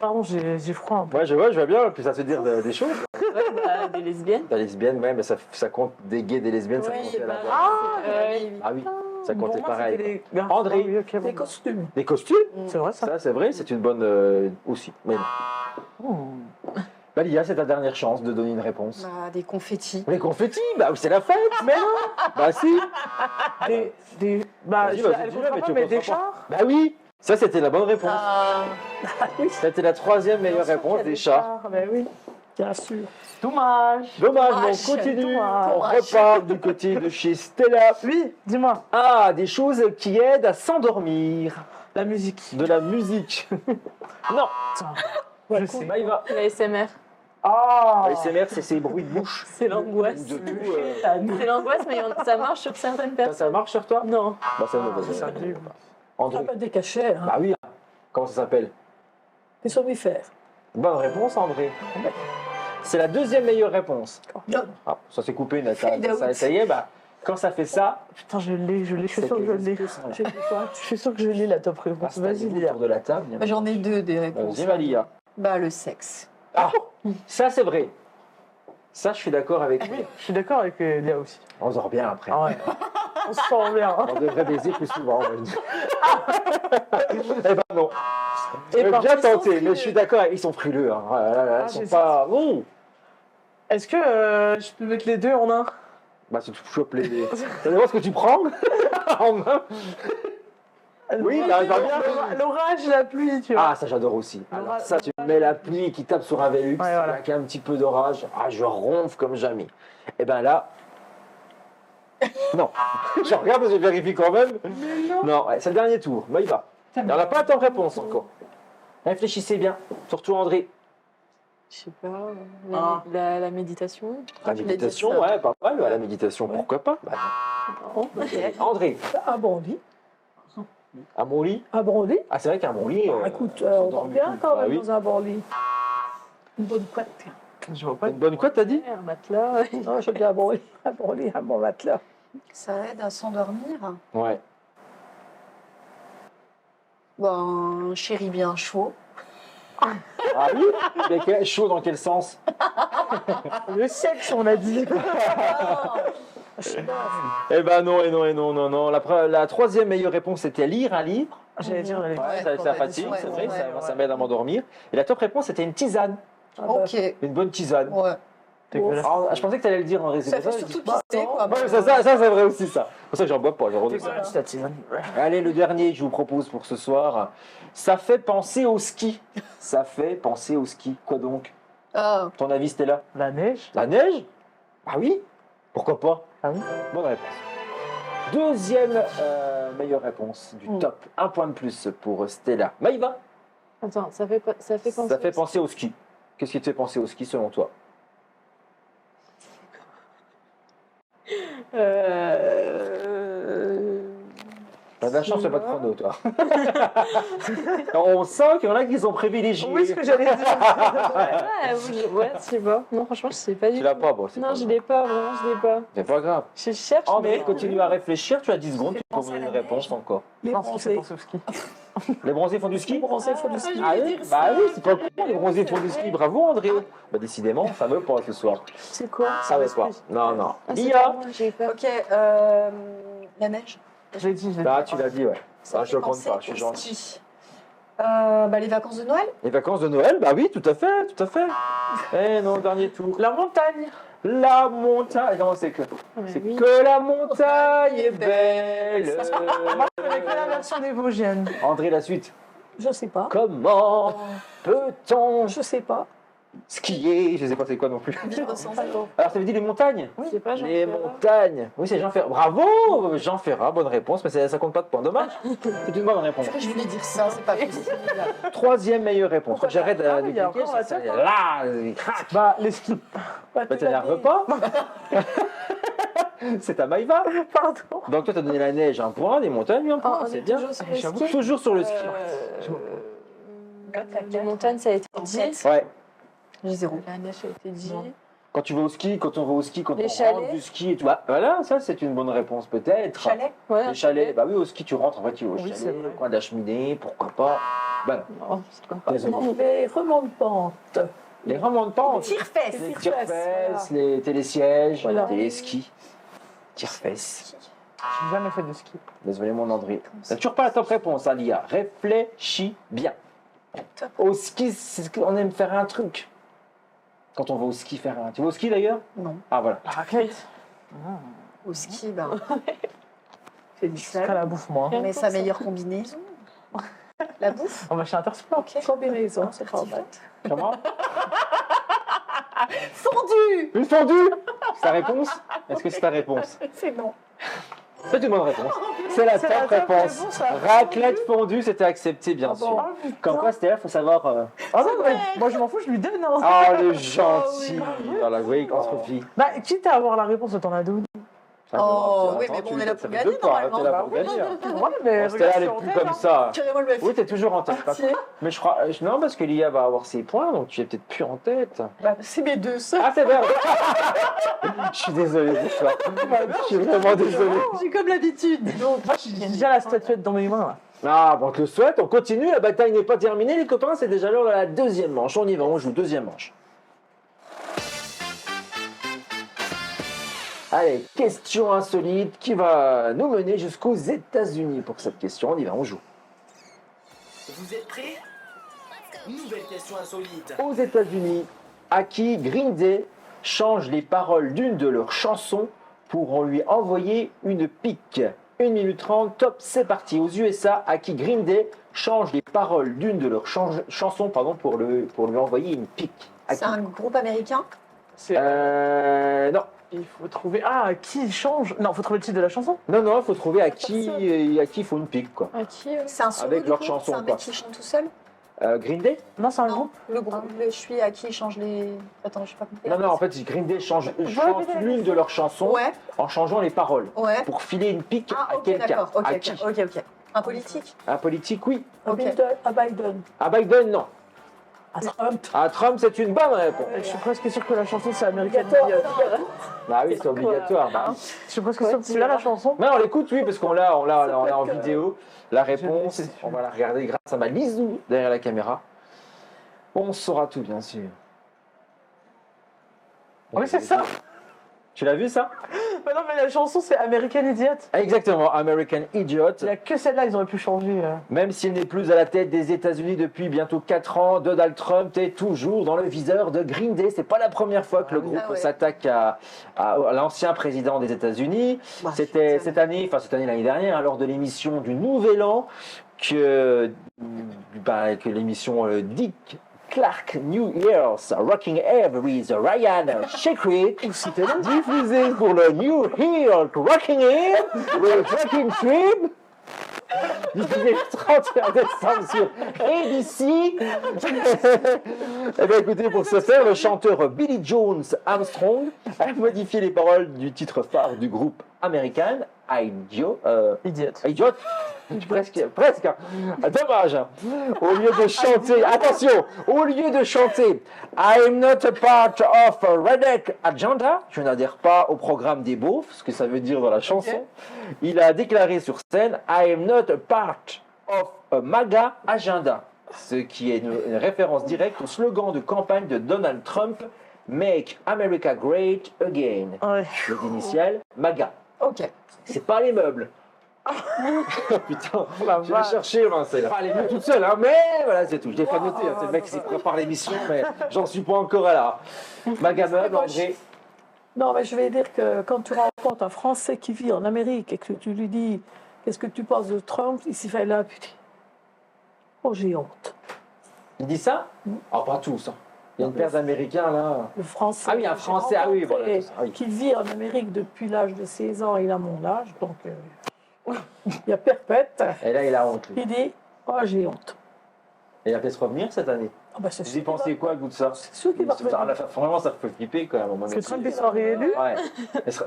Pardon, j'ai froid un peu. Ouais, je vois bien, puis ça se dire des choses. Bah, des lesbiennes. La lesbienne, ouais, mais ça compte des gays, des lesbiennes, ça Oui, comptait à la bah, base. Ah oui, ça comptait Pour moi, pareil. c'était les garçons. André. Ah oui, ok, bon. Des costumes. Des costumes, C'est vrai ça. ça c'est vrai, c'est une bonne aussi. Mais non. Bah Lia, c'est ta dernière chance de donner une réponse. Bah, des confettis. Les confettis, bah c'est la fête. Mais non. Bah si. Bah, Vas-y, je- vas-y, elle dis-le, comprend mais pas, tu mais comprends des pas. chars. Bah oui, ça c'était la bonne réponse. Ah, C'était la troisième meilleure réponse des chats. Bah oui. Bien sûr. Dommage. Dommage, mais Dommage, on continue. dommage. On repart du côté de chez Stella. Oui, dis-moi. Ah, des choses qui aident à s'endormir. La musique. De la musique. Non. Je sais. Maïva. La SMR. Ah. ASMR, c'est ces bruits de bouche. C'est l'angoisse. De tout. C'est l'angoisse, mais ça marche sur certaines Ça personnes. marche sur toi? Non. Bah ça ne Ça dit. Ah, André. bah, des cachets, hein. Bah oui. Comment ça s'appelle? Des somnifères. Bonne réponse, André. C'est la deuxième meilleure réponse. Ah, ça s'est coupé, Nathan. Fade out. Ça y est, bah, quand ça fait ça, Putain, je l'ai, je suis sûr que je l'ai. Je suis sûr que je l'ai la top réponse. Vas-y, Vas-y, Lia. autour de la table. bah, j'en ai deux des réponses. Vas-y, Malia. Bah, le sexe. Ah, ça c'est vrai. Ça, je suis d'accord avec lui. Je suis d'accord avec Lia aussi. On dort bien après. Ah ouais. On se sent bien. hein. On devrait baiser plus souvent. Eh ben non. Et par Bien contre, ils sont tenté, mais frileux. je suis d'accord, ils sont frileux. Hein. Ah là là, Ah, ils sont j'ai pas. Ouh. Est-ce que je peux mettre les deux en un? Bah, tu chopes les. Ça dépend ce que tu prends en main. Oui, il arrive pas bien. L'orage, la pluie, tu vois. Ah, ça j'adore aussi. Alors L'orage- ça, tu mets la pluie qui tape sur un Velux, Ouais, voilà. avec un petit peu d'orage. Ah, je ronfle comme jamais. Et ben là. Non. Je regarde parce que je vérifie quand même. Non, ouais, c'est le dernier tour. Bah, il va. Il n'y en a pas tant de réponses encore. Réfléchissez bien, surtout André. Je sais pas. Ah. La méditation. La méditation, ouais, pas mal. La méditation, pourquoi pas? Bah, non. André, Un bon lit. un bon lit. Un bon lit. Ah, c'est vrai qu'un bon lit. Écoute, on dort bien quand Bah même oui. dans un bon lit. Une bonne couette. Je vois pas. Une bonne quoi, t'as dit? Un matelas. Non, j'ai dit un bon lit, un bon matelas. Ça aide à s'endormir. Ouais. Bon, un chéri bien chaud. Ah oui? Mais chaud dans quel sens? Le sexe, on a dit. Eh ben non, et non, et non, non, non. La troisième meilleure réponse, c'était lire un livre. J'allais dire, Ouais, Ouais, ça ouais, fatigue, ouais, c'est ouais, vrai, ouais, ça m'aide à m'endormir. Et la top réponse, c'était une tisane. Ah bah, Ok. Une bonne tisane. Ouais. dégueulasse. Ah, je pensais que tu allais le dire en résumé. Ça fait surtout pister, quoi. Ouais, ça c'est vrai aussi, ça. C'est pour ça que j'en bois pas, j'en redescends. Dégueulasse, la tisane. Allez, le dernier que je vous propose pour ce soir. Ça fait penser au ski. Ça fait penser au ski. Quoi donc? Ton avis, Stella? La neige. La neige? Ah oui? Pourquoi pas? Ah oui. Bonne réponse. Deuxième meilleure réponse du Mm. top. Un point de plus pour Stella. Maïva? Attends, ça fait penser. Ça fait penser au ski. Qu'est-ce qui te fait penser au ski selon toi? T'as de la chance, t'as pas de chrono, toi. On sent qu'il y en a qui sont privilégiés. Oui, ce que j'allais dire. Ouais, je sais pas. Non, franchement, je sais pas du Tu tout. l'as pas, bon, c'est Non, pas je grave. l'ai pas, vraiment, je l'ai pas. C'est pas grave. Je cherche, André, mais. continue à réfléchir. Tu as 10 secondes, tu peux penser donner à une la réponse encore. Les Non, c'est bronzés. pour ce ski. Les bronzés font du ski? Les bronzés font du ski. Ah oui, bah oui, c'est pas cool, les bronzés font du ski. Bravo, André. Bah décidément, ça veut pas ce soir. C'est quoi? Ça veut pas. Non, non. Ah, c'est Lia? pas moi, j'ai eu peur. Ok, la neige. Je l'ai dit. Bah, tu l'as dit, ouais. Ça Ah, me je le fait compte penser pas, je suis au gentil. ski. Les vacances de Noël. Les vacances de Noël? Bah oui, tout à fait, tout à fait. Eh non, dernier tour. La montagne. La montagne. Non, c'est que. Ah, mais C'est oui. que la montagne est belle. Moi, je connais que la version des Vosgiennes. André, la suite. Je sais pas. Comment peut-on Je sais pas. skier? Je sais pas c'est quoi non plus. Vivre sans vélo. Alors, ça veut dire les montagnes? Je sais pas, j'en Les sais montagnes. Oui, c'est Jean Ferrat. Bravo, Jean Ferrat, bonne réponse, mais ça compte pas de points. Dommage. C'est une bonne réponse. Pourquoi je voulais dire ça? C'est pas possible. Troisième meilleure réponse. Pourquoi J'arrête pas? Ah oui, de il y a cliquer, encore la ça, tête, là, il craque. Bah, les skis. Bah, t'énerves pas? C'est ta Maïva. Pardon. Donc toi, t'as donné la neige un point, les montagnes un point, Ah, on c'est est bien. toujours sur le J'avoue, ski. Toujours sur le ski. Les montagnes, ça a été dit. Ouais. J'ai 0. La neige, ça a été dit. Quand tu vas au ski, quand on va au ski, quand Les on chalets. rentre du ski et tout. Bah, voilà, ça c'est une bonne réponse peut-être. Chalet. Ouais, Les chalets, bah oui, au ski tu rentres, en fait tu vas au Oui, c'est chalet, vrai. au coin de la cheminée, pourquoi pas. Bah non, non, c'est pas désolé. Les remontes-pentes. Les remonte-pentes, Tire-fesse. les tire-fesses, tire-fesses, les télésièges, Voilà. les téléskis. Tire-fesses. J'ai jamais fait de ski. Désolé mon André. T'as toujours pas la top réponse, hein, Lia. Réfléchis bien. Top. Au ski, on aime faire un truc. Quand on va au ski faire un... Tu vas au ski d'ailleurs? Non. Ah voilà. La raclette. Au ski, ben, C'est du Je sel. ferai la bouffe, moi. on met sa meilleure combinaison. La bouffe. On va chez Intersport. Combinaison, c'est pas vrai. Comment? Fondu. Une fondue? C'est ta réponse? Est-ce que c'est ta réponse? C'est non. C'est une bonne réponse. C'est la C'est top la top réponse. réponse, ça. Raclette fondue, c'était accepté, bien Ah sûr. bon. Comme quoi, Stella, faut savoir. Ah non, mais moi je m'en fous, je lui donne. Hein. Oh, le gentil. Voilà, vous voyez, entre filles. Bah, quitte à avoir la réponse de ton ado. Oh, oui, mais bon, on est là pour gagner, normalement. T'es là pour gagner. Ouais, mais Bon, Stella, elle est regarde plus sur comme Antenne, ça. Carrément le même. Oui, t'es toujours en tête. pas Merci. Mais je crois. Non, parce que Lia va avoir ses points, donc tu es peut-être plus en tête. Bah, c'est mes deux sœurs. Ah, c'est vrai. Je suis désolé de ça. Je suis vraiment désolé. J'ai comme l'habitude. Donc, moi j'ai déjà la statuette dans mes mains là. Ah, bon, on te le souhaite. On continue. La bataille n'est pas terminée, les copains. C'est déjà l'heure de la deuxième manche. On y va. On joue deuxième manche. Allez, question insolite qui va nous mener jusqu'aux États-Unis pour cette question. On y va, on joue. Vous êtes prêts? Nouvelle question insolite. Aux États-Unis, à qui Green Day change les paroles d'une de leurs chansons pour en lui envoyer une pique. 1 minute 30, top, c'est parti. Aux USA, à qui Green Day change les paroles d'une de leurs chansons pour lui envoyer une pique. À C'est qui un groupe américain. C'est- Non. Il faut trouver. Ah, qui il change? Non, faut trouver le titre de la chanson. Non, il faut trouver à qui il faut une pique, quoi. À qui C'est un solo. Avec du leur coup chanson, C'est un quoi. mec qui chante tout seul. Green Day Non, c'est un Non, groupe. le groupe. Je suis à qui il change les. Attends, je sais pas compris. Non, en fait, Green Day chante répéter la l'une de leurs chansons Ouais, en changeant les paroles ouais. pour filer une pique Ah, à ok, quelqu'un. d'accord. À Ok, qui ok. Un politique. Un politique, oui. Ok. À Biden. À Biden, non. À Trump. À Trump, c'est une bonne réponse. Je suis presque sûr que la chanson c'est American Obligatoire. Idiot. Bah oui, c'est obligatoire. Bah. Je suis presque sûr que c'est là la chanson. Mais on l'écoute, oui, parce qu'on l'a en peut être, vidéo. La réponse, sais. on va la regarder grâce à ma Lizou derrière la caméra. On saura tout, bien sûr. Oui, c'est ça. Tu l'as vu, ça? Mais non, mais la chanson c'est American Idiot. Exactement, American Idiot. Il n'y a que celle-là, ils auraient pu changer. Même s'il n'est plus à la tête des États-Unis depuis bientôt 4 ans, Donald Trump est toujours dans le viseur de Green Day. C'est pas la première fois que le groupe Ah ouais. s'attaque à l'ancien président des États-Unis. Bah, C'était cette année, l'année dernière, hein, lors de l'émission du Nouvel An, que l'émission Dick Clark New Year's Rocking Every the Ryan Secret, diffusé pour le New Year Rocking Air, le Rocking Trip, diffusé le 31 décembre sur ABC. Eh bien écoutez, pour ce faire, le chanteur Billy Jones Armstrong a modifié les paroles du titre phare du groupe américain Idiot. Idiot. Presque. Dommage. Au lieu de chanter, attention, au lieu de chanter I'm not a part of a Redneck agenda, je n'adhère pas au programme des beaufs, ce que ça veut dire dans la chanson, il a déclaré sur scène I'm not a part of a MAGA agenda, ce qui est une référence directe au slogan de campagne de Donald Trump, Make America Great Again. Ouais. Les initiales MAGA. Ok. C'est pas les meubles. Putain, La je vais vache. chercher, c'est pas les meubles toute seule, hein, mais voilà, c'est tout. Je l'ai pas noté, hein, c'est le mec qui prépare l'émission, mais j'en suis pas encore à là. Maga meuble, André. Non, mais je vais dire que quand tu rencontres un Français qui vit en Amérique et que tu lui dis qu'est-ce que tu penses de Trump, il s'y fait là, putain. Oh, j'ai honte. Il dit ça? Ah, pas tous. Hein. Il y a une paire d'Américains là. Le Français. Ah oui, un que j'ai Français, ah oui, rencontré, voilà, c'est ça, oui. qui vit en Amérique depuis l'âge de 16 ans, il a mon âge, donc il y a perpète. Et là, il a honte. Lui. Il dit oh, j'ai honte. Et il va peut-être revenir cette année. Ah, bah, c'est Vous y sûr qu'il pensez va- quoi, vous de ça? C'est sûr qu'il va revenir. Vraiment, ça fait flipper quand même. À un moment Que donné. Trump soit réélu. Ouais.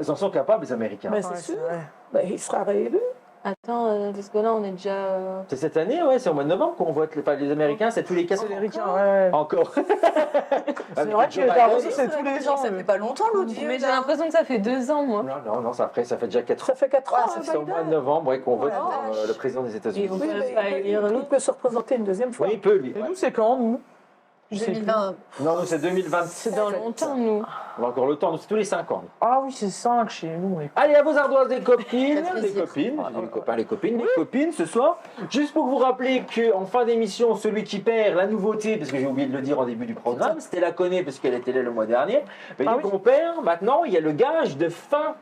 Ils en sont capables, les Américains. Mais Ouais, c'est sûr. vrai. Ben, il sera réélu. Attends, parce que là, on est déjà. C'est cette année, ouais, c'est au mois de novembre qu'on vote les Américains, c'est tous les 4 C'est américain, ouais. Encore. C'est vrai que la Russie, c'est tous les ans. Ça fait pas longtemps l'autre vieux. Mais j'ai là. l'impression que ça fait 2 ans, moi. Non, ça fait déjà 4 ans. Ça fait 4 ans. C'est au mois de novembre ouais, qu'on vote la pour vache. le président des États-Unis. Et on Oui, peut mais pas élire il l'autre. peut se représenter une deuxième fois. Oui, il peut, lui. Et nous, c'est quand, nous? Je sais plus. 2020. Non, nous, c'est 2027. C'est dans longtemps, nous. On a encore le temps, nous, c'est tous les 5 ans. Ah oui, c'est 5 chez nous. Mais... Allez, à vos ardoises des copines, Ça fait des plaisir. copines, les copains, les copines, les copines ce soir. Juste pour vous rappeler qu'en fin d'émission, celui qui perd la nouveauté, parce que j'ai oublié de le dire en début du programme, c'était la connaît parce qu'elle était là le mois dernier. Mais Ah dès oui. qu'on perd, maintenant, il y a le gage de fin.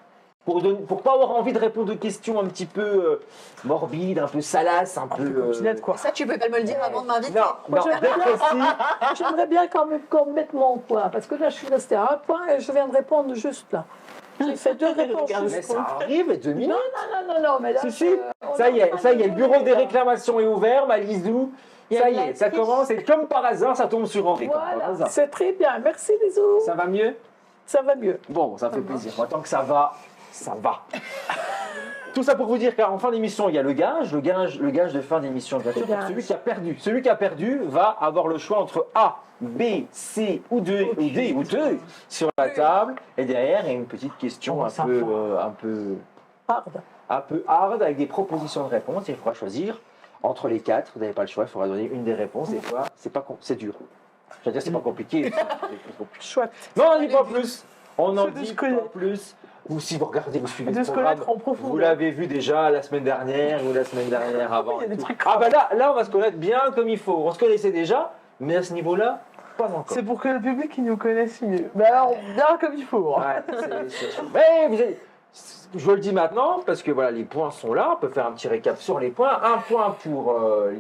Pour pas avoir envie de répondre aux questions un petit peu morbides, un peu salaces, un peu. Coquinette, quoi. Ça, tu peux pas me le dire avant de m'inviter. Non, dépressif. J'aimerais bien quand même qu'on mette mon point, parce que là, je suis restée à un point et je viens de répondre juste là. J'ai fait 2 réponses. Mais juste. ça arrive, 2 minutes. Non, mais là. Si, si. on Ça y est, a- le bureau des réclamations est ouvert, Malisou. Il y a Ça de y la est, ça triche. commence et comme par hasard, ça tombe sur Henri. comme par Voilà, hasard. c'est très bien. Merci, bisous. Ça va mieux? Ça va mieux. Bon, ça fait plaisir. Moi, tant que ça va, ça va. Tout ça pour vous dire qu'en fin d'émission, il y a le gage de fin d'émission, bien sûr, Le pour gage. celui qui a perdu. Celui qui a perdu va avoir le choix entre A, B, C ou D ou 2 sur la table. Et derrière, il y a une petite question Oh, un ça peu, va. un peu hard avec des propositions de réponse. Il faudra choisir entre les 4. Vous n'avez pas le choix, il faudra donner une des réponses. Des fois, c'est dur. Je veux dire, c'est pas compliqué. Chouette. Non, on n'en dit pas plus. On n'en C'est de dit se pas connaître. plus. Ou si vous regardez, vous suivez De ce se programme, connaître en profondeur. vous l'avez vu déjà la semaine dernière ou la semaine dernière avant. Il y a des et tout. trucs Ah bah là, on va se connaître bien comme il faut. On se connaissait déjà, mais à ce niveau-là, pas encore. C'est pour que le public il nous connaisse mieux. Mais alors, bien comme il faut. Hein. Ouais, mais je vous le dis maintenant, parce que voilà, les points sont là. On peut faire un petit récap sur les points.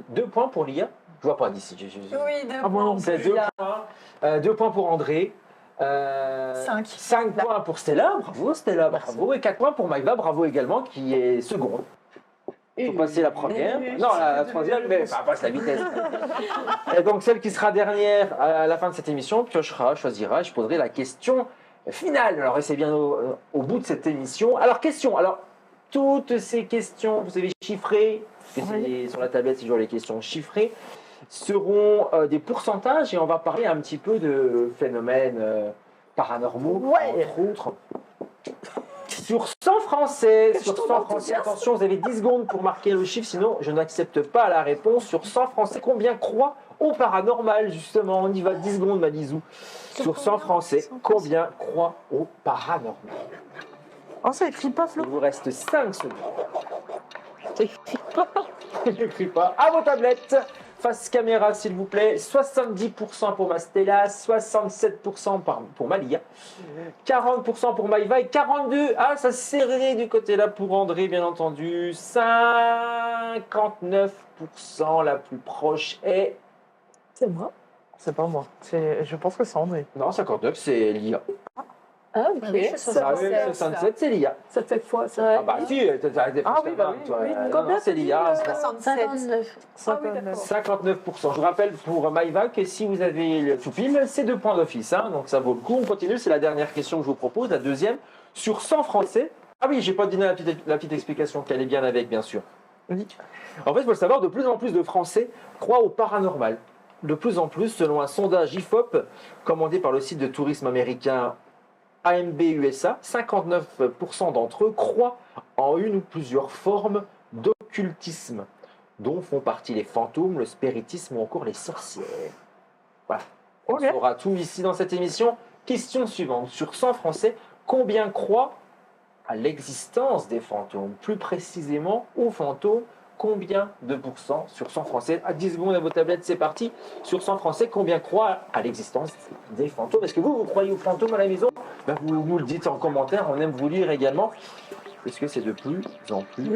2 points pour l'IA. Je vois pas d'ici. Oui, Ah bon, non. C'est 2 points. 2 points pour André. 5. 5 points pour Stella, bravo Stella, bravo. Et 4 points pour Maïva, bravo également, qui est seconde. Il faut passer la première. Non, la troisième, mais enfin, passe la vitesse. Et donc, celle qui sera dernière à la fin de cette émission choisira, je poserai la question finale. Alors, restez bien au bout de cette émission. Alors, question. Alors, toutes ces questions, vous savez, chiffrées, parce que c'est sur la tablette, c'est toujours les questions chiffrées, seront des pourcentages et on va parler un petit peu de phénomènes paranormaux, entre autres. Sur 100 Français, attention, vous avez 10 secondes pour marquer le chiffre, sinon je n'accepte pas la réponse. Sur 100 Français, combien croient au paranormal, justement? On y va, 10 secondes, Malisou. Sur 100 Français, combien croient au paranormal? Oh, ça écrit pas, Flo. Il vous reste 5 secondes. Je n'écris pas. À vos tablettes. Face caméra, s'il vous plaît. 70% pour ma Stella, 67% pour Malia, 40% pour Maïva et 42%. Ah, ça serré du côté là pour André, bien entendu. 59%, la plus proche est C'est moi. C'est pas moi. Je pense que c'est André. Non, 59, c'est l'IA. Ah, Ah oui, c'est ça. Ah oui, 67, c'est l'IA. Ça te fait quoi ça? Ouais. Ah bah si, t'as des Ah oui, bah oui, toi. oui. Non, Combien c'est t'as dit, l'IA. 67. Ah oui, d'accord. 59%. Je rappelle pour Maïva que si vous avez le tout pile, c'est 2 points d'office. Hein, donc ça vaut le coup. On continue, c'est la dernière question que je vous propose, la deuxième. Sur 100 Français. Ah oui, j'ai pas donné la petite explication qu'elle est bien avec, bien sûr. Oui. En fait, il faut le savoir, de plus en plus de Français croient au paranormal. De plus en plus, selon un sondage IFOP commandé par le site de tourisme américain AMB USA, 59% d'entre eux croient en une ou plusieurs formes d'occultisme, dont font partie les fantômes, le spiritisme ou encore les sorcières. Voilà. On Ok. saura tout ici dans cette émission. Question suivante. Sur 100 Français, combien croient à l'existence des fantômes? Plus précisément, aux fantômes, combien de pourcents sur 100 Français? À 10 secondes à vos tablettes, c'est parti. Sur 100 Français, combien croient à l'existence des fantômes? Est-ce que vous croyez aux fantômes à la maison? Ben, vous nous le dites en commentaire, on aime vous lire également. Est-ce que c'est de plus en plus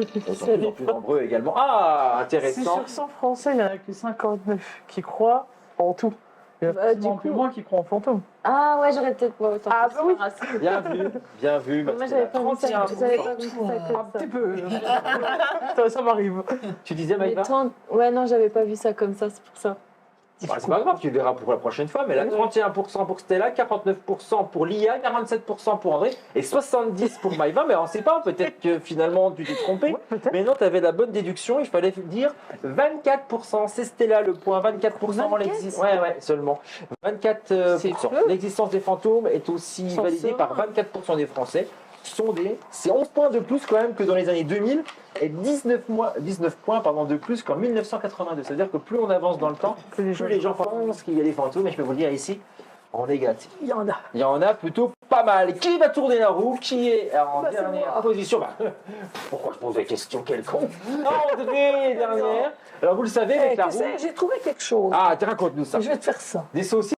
nombreux également? Ah, Si intéressant. sur 100 Français, il n'y en a que 59 qui croient en tout. Il y a Bah, forcément du plus coup- moins qui croient en fantôme. Ah ouais, j'aurais peut-être pas autant. Ah, fait bah oui. ça. Bien vu, bien vu. Moi, Bastien. j'avais pas vu ça. 31%. J'avais pas vu ça comme Un ça. petit peu. ça m'arrive. Tu disais, Mais Maïva? Ouais, non, j'avais pas vu ça comme ça, c'est pour ça. Bah, c'est pas grave, tu verras pour la prochaine fois. Mais là, 31% pour Stella, 49% pour Lia, 47% pour André et 70% pour Maïva. Mais on ne sait pas, peut-être que finalement tu t'es trompé. Peut-être. Mais non, tu avais la bonne déduction. Il fallait dire 24%. C'est Stella le point. 24%. 24? Ouais, seulement. 24%. C'est peu. L'existence des fantômes est aussi Sans validée ça. par 24% des Français. C'est 11 points de plus quand même que dans les années 2000 et 19 points de plus qu'en 1982. C'est-à-dire que plus on avance dans le temps, plus les gens pensent qu'il y a des fantômes. Et je peux vous le dire ici, on est gâtés. Il y en a. Il y en a plutôt pas mal. Qui va tourner la roue? Qui est en Bah, c'est dernière moi. position? Pourquoi je pose des questions? Quel con! André, dernière. Alors vous le savez, Eh, avec la tu roue. sais, j'ai trouvé quelque chose. Ah, raconte-nous ça. Je vais te faire ça. Des saucisses?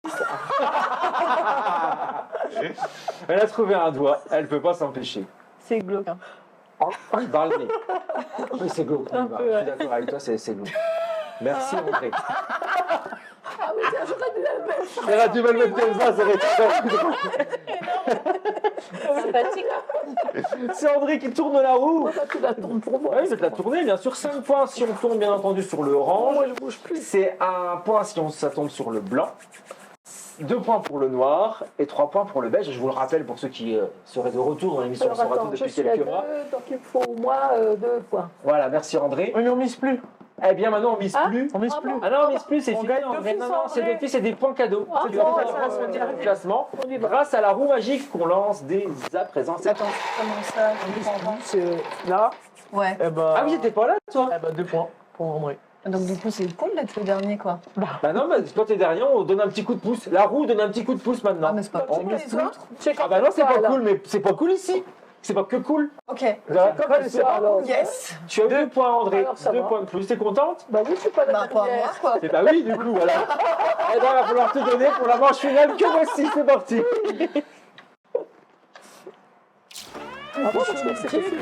Elle a trouvé un doigt, elle ne peut pas s'empêcher. C'est glauque. Hein. Dans le nez. Oui, c'est glauque. Un Bah, peu, je suis ouais. d'accord avec toi, c'est glauque. Merci André. Ah oui, tiens, j'aurais dû la mettre. Elle a du mal mettre comme ça aurait été Sympathique. C'est André qui tourne la roue. Moi, tu la tournes pour moi. Oui, je vais te la tourner, bien sûr. 5 points si on tourne, bien entendu, sur le orange. Moi, je bouge plus. C'est 1 point si ça tombe sur le blanc. 2 points pour le noir et 3 points pour le beige. Je vous le rappelle pour ceux qui seraient de retour dans l'émission Alors, Sera attends, tout je depuis suis à 2, quelques mois. donc il me faut au moins 2 points. Voilà, merci André. Oui, mais on mise plus. Eh bien maintenant on mise Ah. plus. On mise Ah plus. bon Ah non, on mise plus, c'est On fini. gagne André. d'office, Non, non, c'est André. d'office, c'est des points cadeaux. Ah Tu bon, vas ça, pouvoir c'est dire bien. le classement On y va. grâce à la roue magique qu'on lance dès à présent. C'est- Attends, comment ça? C'est là. Ouais. Eh ben, Ah oui, t'étais pas là toi? Eh ben, 2 points pour André. Donc du coup, c'est cool d'être le dernier, quoi. Bah non, mais quand t'es derrière, on donne un petit coup de pouce. La roue donne un petit coup de pouce maintenant. Ah, mais c'est pas On cool, mise les plus. autres. Check Ah bah non, c'est pas là. cool, mais c'est pas cool ici. C'est pas que cool. Ok. D'accord, comme c'est ça, pas alors. cool. Yes. Tu as 2 points, André. Alors, ça 2 va. points de plus. T'es contente? Bah oui, je suis pas la Bah, pas moi, dernière. quoi. Eh bah oui, du coup, voilà. Eh ben, il va falloir te donner pour la manche finale que voici. C'est parti. Ah bon, parce que c'était fini.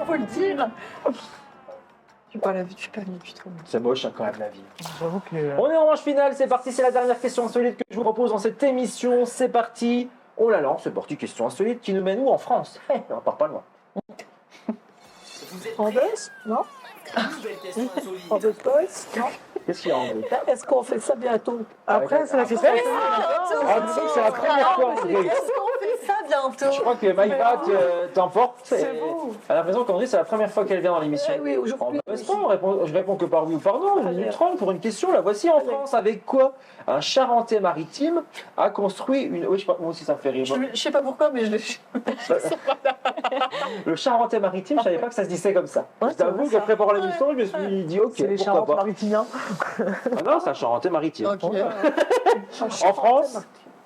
Faut le dire. Je suis pas la vue, je suis pas venue du tout. C'est moche hein, quand même la vie. J'avoue que. On est en manche finale, c'est parti, c'est la dernière question insolite que je vous propose dans cette émission. C'est parti, on la lance, c'est parti, question insolite qui nous mène où en France? On part pas loin. Vous êtes En prêts? baisse? Non? Nouvelle question insolite. En baisse? Non? Qu'est-ce qu'il y a André? Est-ce qu'on fait ça bientôt? Après, c'est la question. Ah, dis donc, c'est la première fois André. Est-ce qu'on fait ça bientôt? Je crois que Maïva t'emporte. C'est Et beau. Elle a l'impression qu'André, c'est la première fois qu'elle vient dans l'émission. Eh oui, On aujourd'hui. baisse pas, je réponds que par oui ou par non. 1 minute 30 pour une question. La voici en France. Avec quoi un Charentais maritime a construit une. Oui, je sais pas, moi aussi ça me fait rire. Je sais pas pourquoi, mais je l'ai. Le Charentais maritime, je savais pas que ça se disait comme ça. Ouais, Je t'avoue c'est qu'en préparant l'émission, je me suis dit, ok, C'est les pourquoi Charentes pas. maritimes. Ah non, c'est un Charentais maritime. Ok. En France,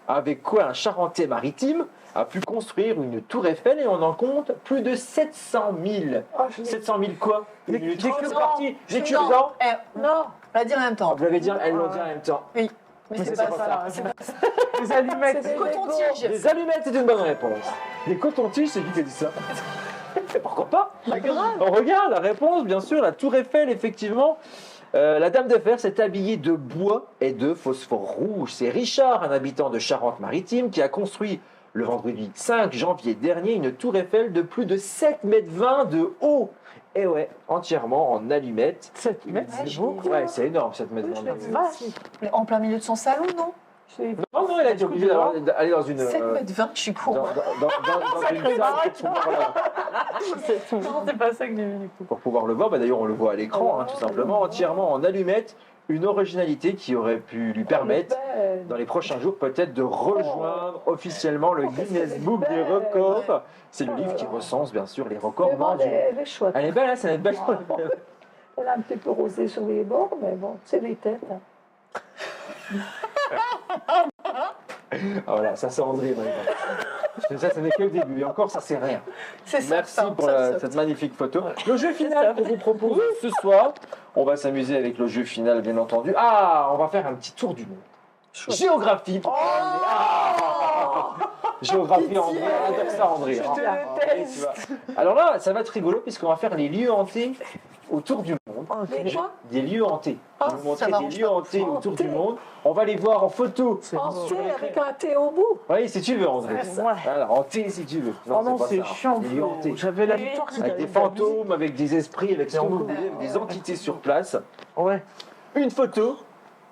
avec quoi un Charentais maritime a pu construire une tour Eiffel et on en compte plus de 700 000. Ah, je l'ai- 700 000 quoi? Des- Une des trente, cure- c'est parti. Des Non, cure-dents. non, on va dire en même temps. Vous l'avez dit, elles l'ont dit en même temps. Mais Mais c'est c'est pas pas ça. ça. C'est Les allumettes. C'est des coton-tige. Des allumettes, c'est une bonne réponse. Des cotons-tiges, c'est qui qui a dit ça? Pourquoi pas? On regarde la réponse, bien sûr, la tour Eiffel, effectivement. La Dame de Fer s'est habillée de bois et de phosphore rouge. C'est Richard, un habitant de Charente-Maritime, qui a construit le vendredi 5 janvier dernier une tour Eiffel de plus de 7,20 m de haut. Et ouais, entièrement en allumettes. 7 mètres, Ouais, c'est j'ai beaucoup. vu. Ouais, c'est énorme, 7,20 m de haut. Vache. En plein milieu de son salon, non Non, non, elle a été obligée d'aller dans une... 7,20 m, je suis dans, con. dans une salle Non, c'est pas ça que j'ai vu du coup. pour pouvoir le voir. Bah, d'ailleurs, on le voit à l'écran, tout simplement, entièrement en allumettes. Une originalité qui aurait pu lui permettre, dans les prochains jours, peut-être de rejoindre officiellement le Guinness Book des records. C'est le livre qui recense, bien sûr, les records Mais bon, mondiaux. elle est chouette. Elle est belle, hein, c'est une belle. Elle a un petit peu rosé sur les bords, mais bon, c'est les têtes. Hein. Ah, voilà, ça c'est André, maintenant. Ça, ce n'est que le début. Et encore, ça c'est rien. C'est ça. Merci ça, pour ça. cette magnifique photo. Le jeu final qu'on vous propose ce soir, on va s'amuser avec le jeu final, bien entendu. Ah, on va faire un petit tour du monde. Géographie. Géographie, André. Elle adore ça, André. Je te déteste. Tu vois. Alors là, ça va être rigolo puisqu'on va faire les lieux hantés autour du monde. Mais quoi Des lieux hantés. Ah, Je vais vous montrer ça des m'arrange lieux pas. hantés autour du Hantés. monde. On va les voir en photo. C'est En bon. thé avec un thé au bout. Oui, si tu veux, André. Ouais. Voilà, hanté si tu veux. Oh non, pas c'est ça. chiant. Des lieux hantés. J'avais la victoire. c'était Avec des avec la fantômes, avec des esprits, avec ce que Mais vous on- voulez, avec des entités sur place. musique. Ouais. Une photo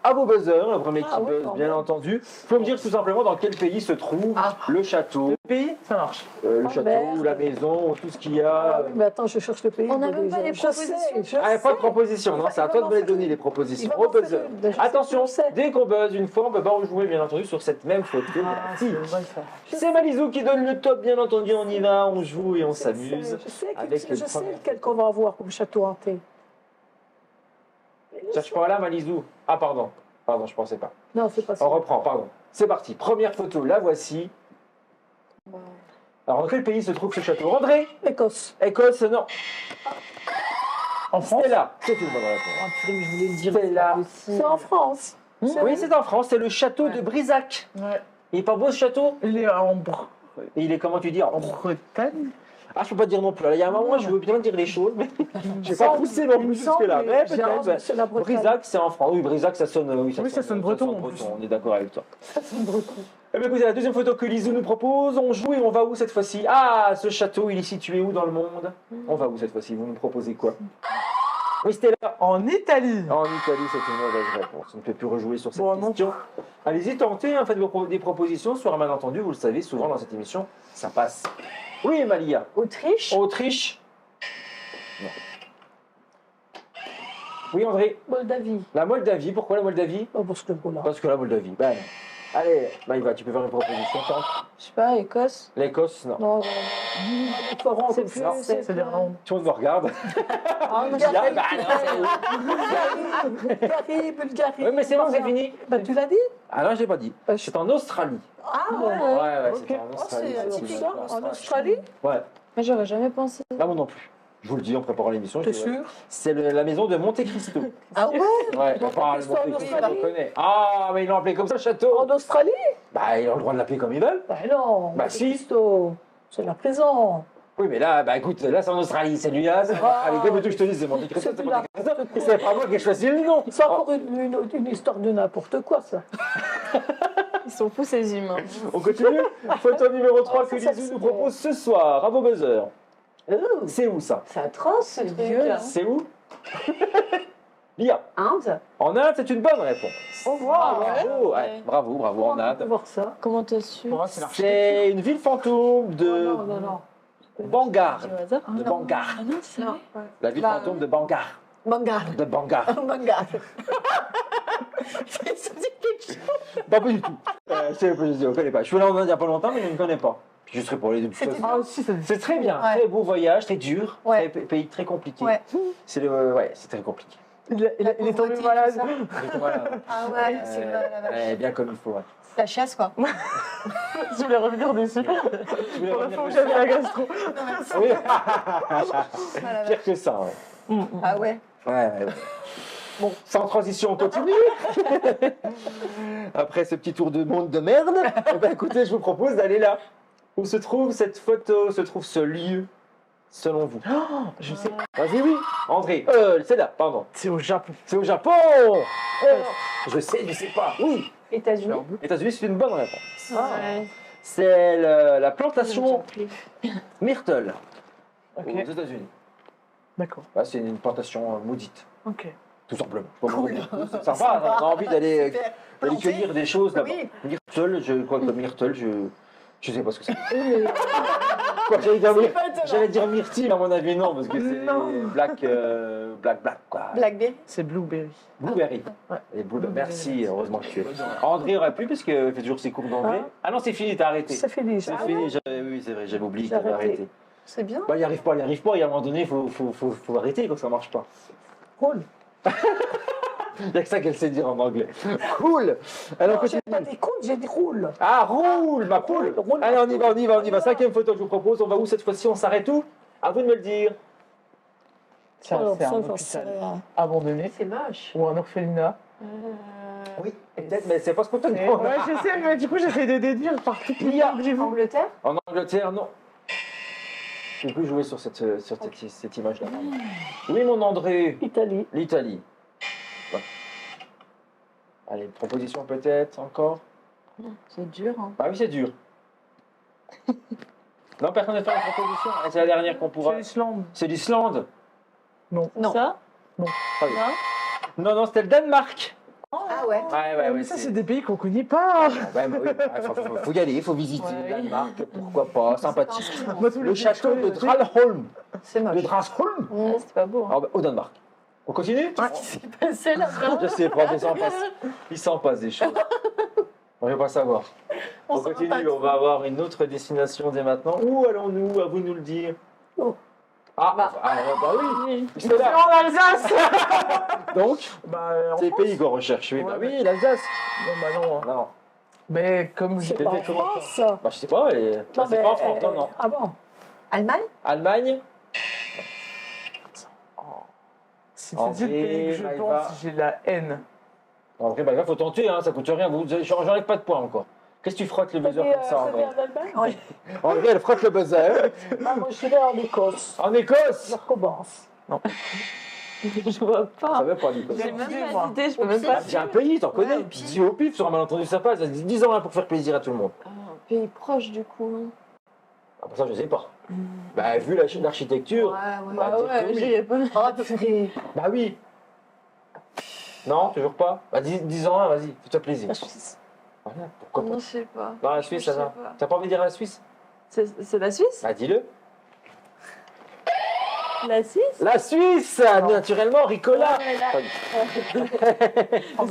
à vos buzzers, le premier qui Ah oui, buzz, quand bien même. entendu. Il faut me dire tout simplement dans quel pays se trouve Ah. le château, Le pays, ça marche. le Ah, château, merde. la maison, tout ce qu'il y Ah a. oui, mais attends, je cherche le pays. On n'a mais même pas déjà, les je propositions. sais, je Ah, il n'y a pas de sais. proposition, non, c'est à toi de me les donner, les propositions. Au buzzer. Attention, dès qu'on buzz une fois, on peut pas rejouer, bien entendu, sur cette même photo. Ah, c'est vrai ça. C'est Malizou qui donne le top, bien entendu, on y va, on joue et on s'amuse. Je sais, avec le je sais premier. lequel qu'on va avoir comme château hanté. Cherche pas là, Malizou. Ah, pardon. Pardon, je pensais pas. Non, c'est pas ça. On reprend, pardon. C'est parti. Première photo, la voici. Alors, dans quel pays se trouve ce château? André? Écosse. Écosse, non. En France. C'est là. C'est une bonne réponse. Ah, purée, je voulais le dire. C'est là. C'est en France. Oui, c'est en France. C'est le château de Brisac. Ouais. Il est pas beau ce château? Il est en Et il est, comment tu dis, en... Bretagne. Ah, je peux pas dire non plus. Il y a un moment, je veux bien dire les choses, mais je vais pas pousser non plus jusque-là. Mais peut-être. C'est la Bretagne. Brisac, c'est en France. Oui, Brisac, ça sonne. Oui, Oui, ça sonne breton, en plus. On est d'accord avec toi. C'est une breton. Eh bien, écoutez, la deuxième photo que Lizou nous propose, on joue et on va où cette fois-ci? Ah, ce château, il est situé où dans le monde? On va où cette fois-ci? Vous nous proposez quoi? Oui, Stella. En Italie. En Italie, c'est une mauvaise réponse. On ne peut plus rejouer sur cette Bon, non. question. Allez-y, tentez, hein, faites des propositions sur un malentendu. Vous le savez, souvent dans cette émission, ça passe. Oui, Malia. Autriche. Autriche. Non. Oui, André. Moldavie. La Moldavie. Pourquoi la Moldavie? Oh, parce que voilà. Parce que la Moldavie. Ben, allez, Maïva, tu peux faire une proposition. Tente. Je sais pas, Écosse. L'Écosse, non. Non, non, Les parents, C'est comme plus- ça. C'est des rangs. Tout le monde me regarde. non. Bulgarie, Bulgarie, Bulgarie. Oui, mais c'est bon, c'est fini. Bah, tu l'as dit? Ah non, je l'ai pas dit. Bah, C'est en Australie. Ah bon. ouais. Ouais, Ok. c'est en Australie. c'est effectivement. typique. En Australie? Ouais, Mais j'aurais jamais pensé. là, moi non plus. Je vous le dis en préparant l'émission. T'es je dis, ouais. sûr? C'est la maison de Monte Cristo. Ah ouais. Ouais, Donc, enfin, le l'histoire Monte en Cristo, on Australie. le connaît. Ah, mais ils l'ont appelé comme ça, le château. En Australie? Bah, ils ont le droit de l'appeler comme ils veulent. Bah non. Bah, Monte si. Cristo, c'est la prison. Oui, mais là, bah écoute, là, c'est en Australie. C'est lui-là. C'est Ah. Avec comme tout, je te dis, c'est Monte Cristo, C'est c'est plus Monte Cristo. Et c'est pas moi qui ai choisi le nom. C'est encore une histoire de n'importe quoi, ça. Ils sont fous ces humains. On continue. Photo numéro 3 Ah, que ça, Lizou c'est nous bon. propose ce soir à vos buzzers. C'est où ça? C'est atroce ce truc. Vieux, C'est où? Lia. Inde. En Inde, c'est une bonne réponse. Au Bravo, revoir. ouais, bravo, bravo, en On peut Inde. voir ça. Comment t'as su? Bon, c'est l'architecture. C'est une ville fantôme Oh, de non, non, non. Bangar. Au hasard. De Bangar. Ah non, c'est vrai. La ville Bah, fantôme de Bangar. Bangar. De Bangar. Bangar. Pas du tout. Je ne connais pas. Je suis allé en Inde il n'y a pas longtemps, mais je ne connais pas. Puis je serais pour les deux. C'était Ah, si, ça C'est très bien. Ouais. Très beau voyage, très dur. Ouais. Pays très compliqué. Ouais. C'est très compliqué. Il est tombé pauvreté, malade. tout ça. Voilà. Ah ouais, c'est vrai, la vache. Ouais, bien comme il faut. Ouais. La chasse, quoi. Je voulais revenir dessus. Je voulais Pour la revenir fois où dessus. j'avais la gastro. Oui. Ah, la vache. Pire que ça. Ouais. Ah ouais. Ouais. Bon, sans transition, on continue. Après ce petit tour de monde de merde, eh ben, écoutez, je vous propose d'aller là où se trouve cette photo, se trouve ce lieu. selon vous? Je sais. Vas-y, oui. André. C'est là, pardon. C'est au Japon. C'est au Japon. Je sais pas. Oui. États-Unis. États-Unis, c'est une bonne réponse. Ouais. C'est la plantation Myrtle Ok. aux États-Unis. D'accord. Ouais, c'est une plantation maudite, Ok. tout simplement. C'est sympa, on a envie d'aller cueillir des choses là-bas. Oui. Myrtle, je crois que Myrtle, je sais pas ce que c'est. Quoi, j'allais dire myrtille, à mon avis, non, parce que c'est black, quoi. Blackberry. C'est Blueberry. Blueberry. Ouais. Et merci, heureusement que tu es. André aurait pu, parce qu'il fait toujours ses cours d'anglais. Ah non, c'est fini, t'as arrêté. C'est fini. C'est Ah fini, oui, c'est vrai, j'avais oublié que J'ai t'avais arrêté. arrêté. C'est bien. Bah, il n'y arrive pas. Et à un moment donné, il faut arrêter quand ça marche pas. Cool. Il n'y a que ça qu'elle sait dire en anglais. Cool. Alors, Non, j'ai continue. pas dit cool, j'ai dit roule. Ah, roule, ma poule. Roule, Allez, ma on y va. Cinquième photo que je vous propose. On va où cette fois-ci? On s'arrête où? À vous de me le dire. C'est Alors, c'est un ça, j'en hôpital sais rien. abandonné C'est moche. ou un orphelinat. Oui, peut-être, mais c'est pas ce qu'on te Ouais, demande. je sais, mais du coup, j'essaie de déduire par toutes les Il y a- que j'ai vues. Angleterre. En Angleterre, non. Je peux jouer sur cette image-là. Oui, mon André. Italie. L'Italie. Ouais. Allez, une proposition peut-être encore. C'est dur. Hein. Ah oui, c'est dur. Non, personne n'a fait la proposition. Ah, c'est la dernière qu'on pourra. C'est l'Islande. C'est l'Islande. Non. Ça. Pas bien. Non, c'était le Danemark. Ah ouais. Ouais, Mais ça, c'est des pays qu'on connaît pas. Ouais, mais oui, faut y aller, il faut visiter Ouais. le Danemark, pourquoi pas, sympathique. Moi, tous les Le pays que château je de connais, Dralholm. C'est Le moche. Dralholm Ah, c'était pas beau. Hein. Ah, bah, au Danemark. On continue C'est là. Je sais pas, il s'en passe des choses. On ne va pas savoir. On s'en continue, passe. on va avoir une autre destination dès maintenant. Où allons-nous? À vous de nous le dire. Oh. Bah oui, c'est C'est là. en Alsace. Donc, Bah, en c'est les France. pays qu'on recherche. Oui, bah Ouais, oui, l'Alsace. Non, bah non. hein. Non, Mais comme j'ai C'est pas en comment ça France, ça. bah je sais pas, c'est pas en France, non. Ah bon? Allemagne. Allemagne. Si En c'est le pays que je vrai, pense, Maïva. j'ai la haine. En vrai, bah, il faut tenter, hein, ça coûte rien. J'enlève pas de points encore. Qu'est-ce que tu frottes le buzzer comme ça, en vrai? en Allemagne? En vrai, elle frotte le buzzer. Ah, moi, je vais en Écosse. En Écosse. Je recommence. Je vois Ça pas. veut pas l'Écosse. J'ai même Dis-moi. pas d'idée, je peux même pas. C'est un pays, t'en connais. Ouais, au pire. Dis au pif sur un malentendu sympa, ça dit 10 ans hein, pour faire plaisir à tout le monde. Ah, un pays proche du coup. Hein. Ah, pour ça, je sais pas. Bah, vu l'architecture, Ouais. Bah, Ah dire que ouais, oui. j'y ai pas. Oh purée. bah oui. Non, toujours pas. Bah, 10 ans, hein, vas-y, fais-toi plaisir. La Suisse. Voilà, pourquoi Non, pas. je sais pas. Dans la Suisse, Je ça sais va. pas. T'as pas envie de dire la Suisse? C'est la Suisse? Bah, dis-le. La Suisse? La Suisse, naturellement, Ricola. Ouais, là.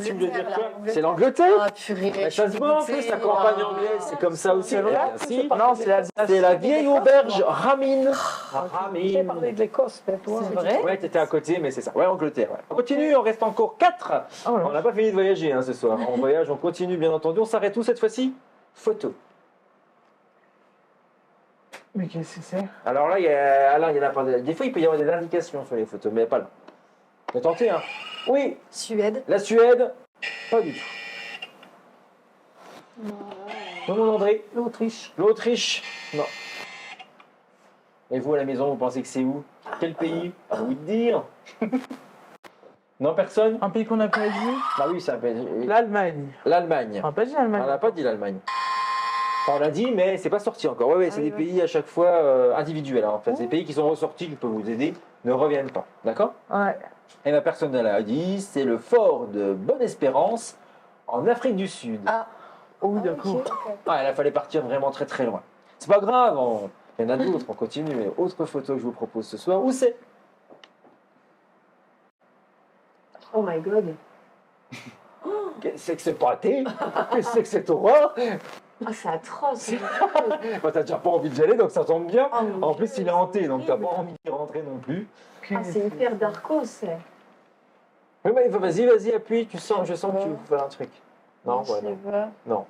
Tu voulais dire quoi? C'est l'Angleterre. Ah purée. Mais ça se voit en plus, la campagne anglaise, c'est comme ça aussi. C'est vrai? Si. Non, c'est l'Alsace. C'est la vieille auberge Ramin. J'ai Ramin. parlé de l'Écosse, mais toi. C'est vrai? Ouais, t'étais à côté, mais c'est ça. Ouais, Angleterre. Ouais. On continue, on reste encore 4. Oh là On n'a pas fini de voyager hein, ce soir. On voyage, on continue, bien entendu. On s'arrête où cette fois-ci? Photo. Mais qu'est-ce que c'est? Alors là, il y en a pas. Des fois, il peut y avoir des indications sur les photos, mais pas là. On va tenter, hein. Oui, Suède. la Suède, pas du tout. Non, mon André. L'Autriche. L'Autriche, non. Et vous, à la maison, vous pensez que c'est où? Quel pays? À vous de dire. Non, personne? Un pays qu'on n'a pas dit? Bah oui, c'est un pays. L'Allemagne. L'Allemagne. On n'a pas dit On l'Allemagne. n'a pas dit l'Allemagne. Enfin, on l'a dit, mais c'est pas sorti encore. Ouais, c'est oui, des oui. pays à chaque fois individuels. Hein. En fait, c'est des pays qui sont ressortis, qui peuvent vous aider, ne reviennent pas. D'accord? Ouais. Et ma personne ne l'a dit, c'est le fort de Bonne-Espérance en Afrique du Sud. Ah. Oh, d'accord. Ah, il fallait partir vraiment très très loin. C'est pas grave, il y en a d'autres, on continue. Mais autre photo que je vous propose ce soir, où c'est? Oh my god. Qu'est-ce que c'est que ce pâté? Qu'est-ce que c'est que cette horreur? Ah, c'est atroce. Bah, t'as déjà pas envie de aller, donc ça tombe bien. Oh, mon En Dieu, plus, il est hanté, donc t'as horrible. pas envie d'y rentrer non plus. Ah, c'est hyper darkos. c'est. Oui, mais vas-y, appuie, je sens que tu veux faire un truc. Non, Je ouais, sais non. pas. Non.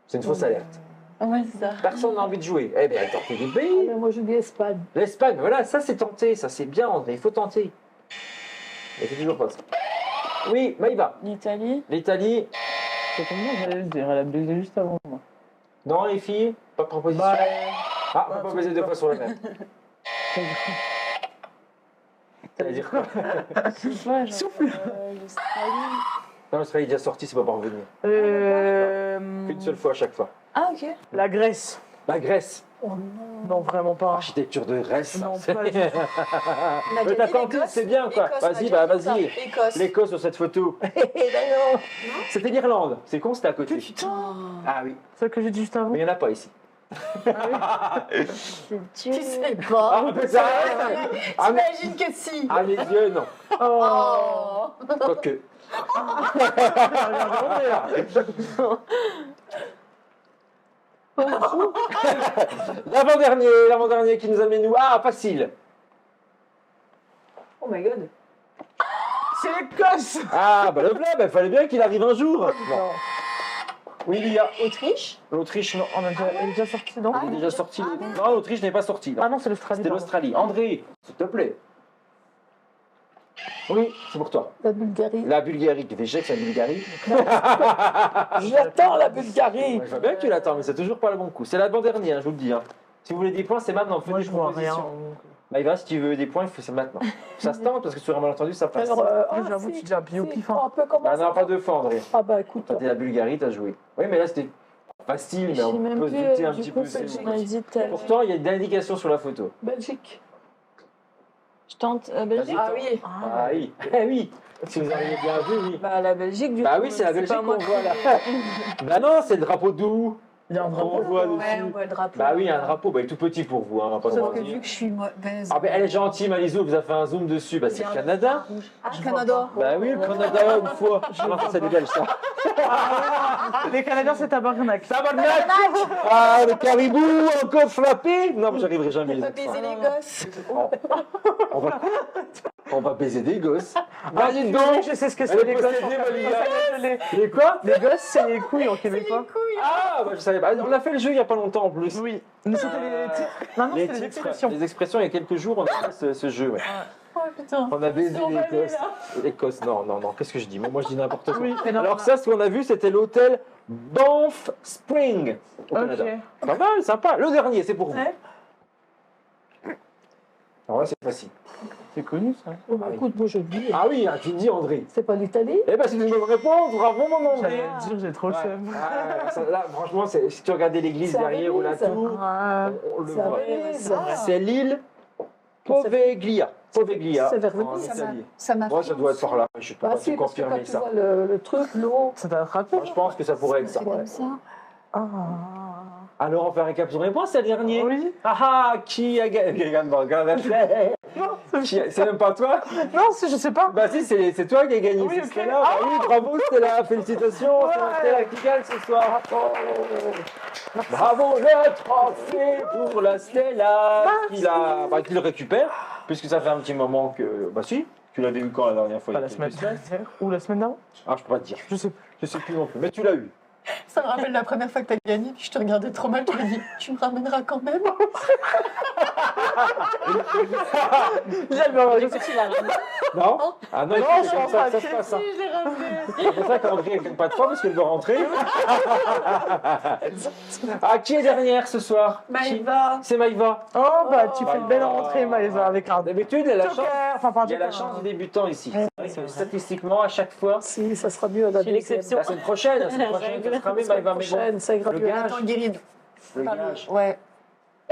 C'est une fausse alerte. Ouais, c'est ça. Personne n'a envie de jouer. Eh bien, tentez des Ah, pays. mais moi, je dis Espagne. L'Espagne, voilà, ça c'est tenté, ça c'est bien, André, il faut tenter. Mais c'est toujours pas ça. Oui, Maïva. L'Italie. L'Italie. C'est comme moi, j'allais le dire. Elle a baisé juste avant moi. Non, les filles, pas de proposition. Bah, Ah, on peut pas baiser deux fois sur le même. Ça veut dire quoi? Je sais pas, genre, Souffle. l'Australie. Non, l'Australie est déjà sorti, c'est pas pour revenir. Qu'une seule fois à chaque fois. Ah, ok. La Grèce. La Grèce. Oh non. Non, vraiment pas. Architecture de Grèce. Non, c'est- pas du tout. On a Mais déjà t'as dit tenté, l'Écosse. c'est bien, quoi. Écosse, on a Vas-y, déjà bah, dit ça. vas-y. Écosse. L'Écosse sur cette photo. C'était l'Irlande. C'est con, c'était à côté. Ah oui. C'est ça que j'ai dit juste avant. Mais il n'y en a pas ici. C'est dur. Tu sais pas. Ah, mais ça Ah, mais- T'imagines que si. Ah, mes yeux, non. Oh. Quoique. L'avant-dernier qui nous amène où? Ah, facile. Oh my god. C'est l'Écosse. Ah, bah le blab, il fallait bien qu'il arrive un jour. Non. Oui, Lia. Autriche. L'Autriche, non. Elle est déjà sortie, non? Elle est déjà sortie. Non, l'Autriche n'est pas sortie. non. Ah non, c'est l'Australie. C'était pardon. l'Australie. André, s'il te plaît. Oui, c'est pour toi. La Bulgarie. La Bulgarie, tu fais chèque, c'est la Bulgarie. J'attends la Bulgarie. Ouais, je vois bien que tu l'attends, mais c'est toujours pas le bon coup. C'est l'avant-dernier, je vous le dis. Hein. Si vous voulez des points, c'est maintenant. Faites Moi, des je vois rien. propositions. Maïva, si tu veux des points, il faut c'est maintenant. Ça se tente parce que sur un malentendu, ça passe. Alors, Oui, j'avoue, tu dis un pays au pif, hein. On peut commencer. Bah non, pas deux fois, André. Ah bah écoute. T'as dit la Bulgarie, t'as joué. Oui, mais là, c'était facile, mais Je sais on même peut se plus, douter un du petit coup, peu. c'est c'est que bon. j'hésite. Pourtant, il y a une indication sur la photo. Belgique. Je tente Belgique. Vas-y, Ah oui. Ah oui, eh oui. Si vous auriez bien vu, oui. Bah la Belgique du Bah coup. oui, c'est la Belgique pas moi qu'on qui- voit là. Bah non, c'est le drapeau d'où? Il y a un On drapeau. voit Ouais, on dessus. voit le drapeau. Bah oui, un drapeau, bah, il est tout petit pour vous, hein, on va pas se Sauf que mentir. vu que je suis mauvaise. Ah, mais elle est gentille, Malisou, elle vous a fait un zoom dessus. Bah, c'est le Canada. Ah, Canada. Bah oui, le Canada, une fois. Non, ça, c'est des Belges, ça. Les Canadiens, c'est tabarnak. Tabarnak. Ah, le caribou, encore frappé. Non, mais j'arriverai jamais. On les va autres baiser fois. les gosses. On va... on va baiser des gosses. Ah, Bah, dites donc. je sais ce que Elle c'est est les gosses. possédée, Malia. Les Les quoi? gosses, c'est les couilles en québécois. Ah, bah, je savais pas. On a fait le jeu il y a pas longtemps en plus. Oui. Mais c'était les titres. Non, non, Les c'était les titres, expressions. les expressions, il y a quelques jours, on a fait ce jeu. Ouais. Oh putain. On a baisé Ils sont emballés, l'Écosse. L'Écosse, non, non, non, qu'est-ce que je dis? Moi, je dis n'importe quoi. Oui, mais non, Alors non. ça, ce qu'on a vu, c'était l'hôtel Banff Spring au Canada. Ok. Pas mal, sympa. Le dernier, c'est pour vous. Ouais. Alors là, c'est facile. C'est connu ça. Oh, bah, écoute, moi je le dis. Ah oui, hein, tu me dis André. C'est pas l'Italie? Eh ben, c'est une bonne réponse. Bravo, mon André. J'allais te dire, j'ai trop le Ouais. seum. Ah, ça, là, franchement, si tu regardais l'église C'est à derrière ou la Venise. tour, Ah, on le C'est à voit. Venise. C'est l'île Poveglia. Poveglia. C'est vers en Venise. Italie. Ça m'a Moi, ça doit être par là. Je peux Bah pas te si, parce que quand confirmer tu ça. vois le truc, l'eau. ça t'a attrapé? Moi, je pense que ça pourrait être ça. C'est comme ça. Ah. Alors, on fait un récap sur les réponses, c'est le dernier. Oui. Ah ah, qui a gagné? C'est même pas toi? Non, je sais pas. Bah si, c'est toi qui as gagné, Oui, c'est ok. Stella. Bah oui, bravo Stella, félicitations, c'est Ouais. Stella qui gagne ce soir. Bravo, le trophée pour la Stella qui le récupère, puisque ça fait un petit moment que... Bah si, tu l'avais eu quand la dernière fois? Pas il y a la semaine quelques semaines. dernière ou la semaine d'avant? Ah, je peux pas te dire, Je sais plus. je sais plus non plus, mais tu l'as eu. Ça me rappelle la première fois que tu as gagné, puis je te regardais trop mal, tu me dis tu me ramèneras quand même. Non? Ah non, Non, c'est je comme pense ça pas. que ça se passe. hein. Si, je l'ai ramené. C'est pour ça qu'André ne gagne pas de fois, parce qu'elle veut rentrer. Ah, qui est dernière ce soir? Qui Maïva. C'est Maïva. Oh, bah, tu fais une belle rentrée, Maëva, avec un D'habitude, elle a la chance. joker. Enfin, pas un Il y a la joker, chance hein. du débutant ici. C'est vrai que statistiquement, à chaque fois, Si, ça sera mieux à la C'est deuxième. l'exception. la semaine prochaine, ça sera mieux, Maïva, mais bon, Prochaine, ça ira le mieux. gage, Attends, Guérine. le gage. Ouais.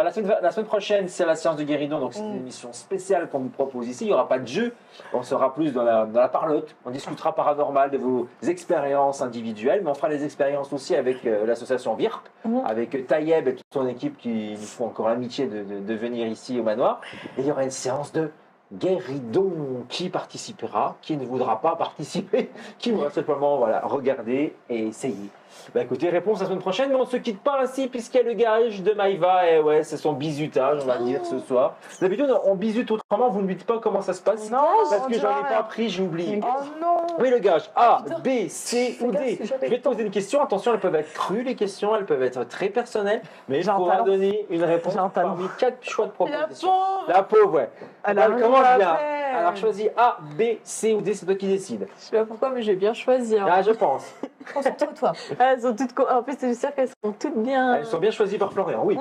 La semaine prochaine, c'est la séance de Guéridon, donc c'est une émission spéciale qu'on vous propose ici. Il n'y aura pas de jeu, on sera plus dans la parlotte. On discutera paranormal de vos expériences individuelles, mais on fera les expériences aussi avec l'association VIRP, avec Taïeb et toute son équipe qui nous font encore l'amitié de venir ici au manoir. Et il y aura une séance de Guéridon. Qui participera, qui ne voudra pas participer, qui voudra simplement regarder et essayer. Bah écoutez, réponse la semaine prochaine, mais on ne se quitte pas ainsi puisqu'il y a le gage de Maïva. Et ouais, c'est son bisutage, on va dire, ce soir. D'habitude, on bisute autrement, vous ne me dites pas comment ça se passe? Non, Parce on que dira j'en ai rien. pas appris, j'ai oublié. Oh non. Oui, le gage. A, B, C ou Fais gaffe, D. si jamais Je vais te poser une question. Attention, elles peuvent être crues, les questions. Elles peuvent être très personnelles. Mais il J'ai un faudra talent. donner une réponse J'ai un talent. parmi 4 choix de La propositions. pauvre. La pauvre, ouais. Elle Alors, a commence rien bien. fait. Alors, choisis A, B, C ou D. C'est toi qui décides. Je sais pas pourquoi, mais je vais bien choisir. Ah, je pense. Concentre-toi. Elles sont toutes. En plus, c'est sûr qu'elles sont toutes bien. Elles sont bien choisies par Florian, oui.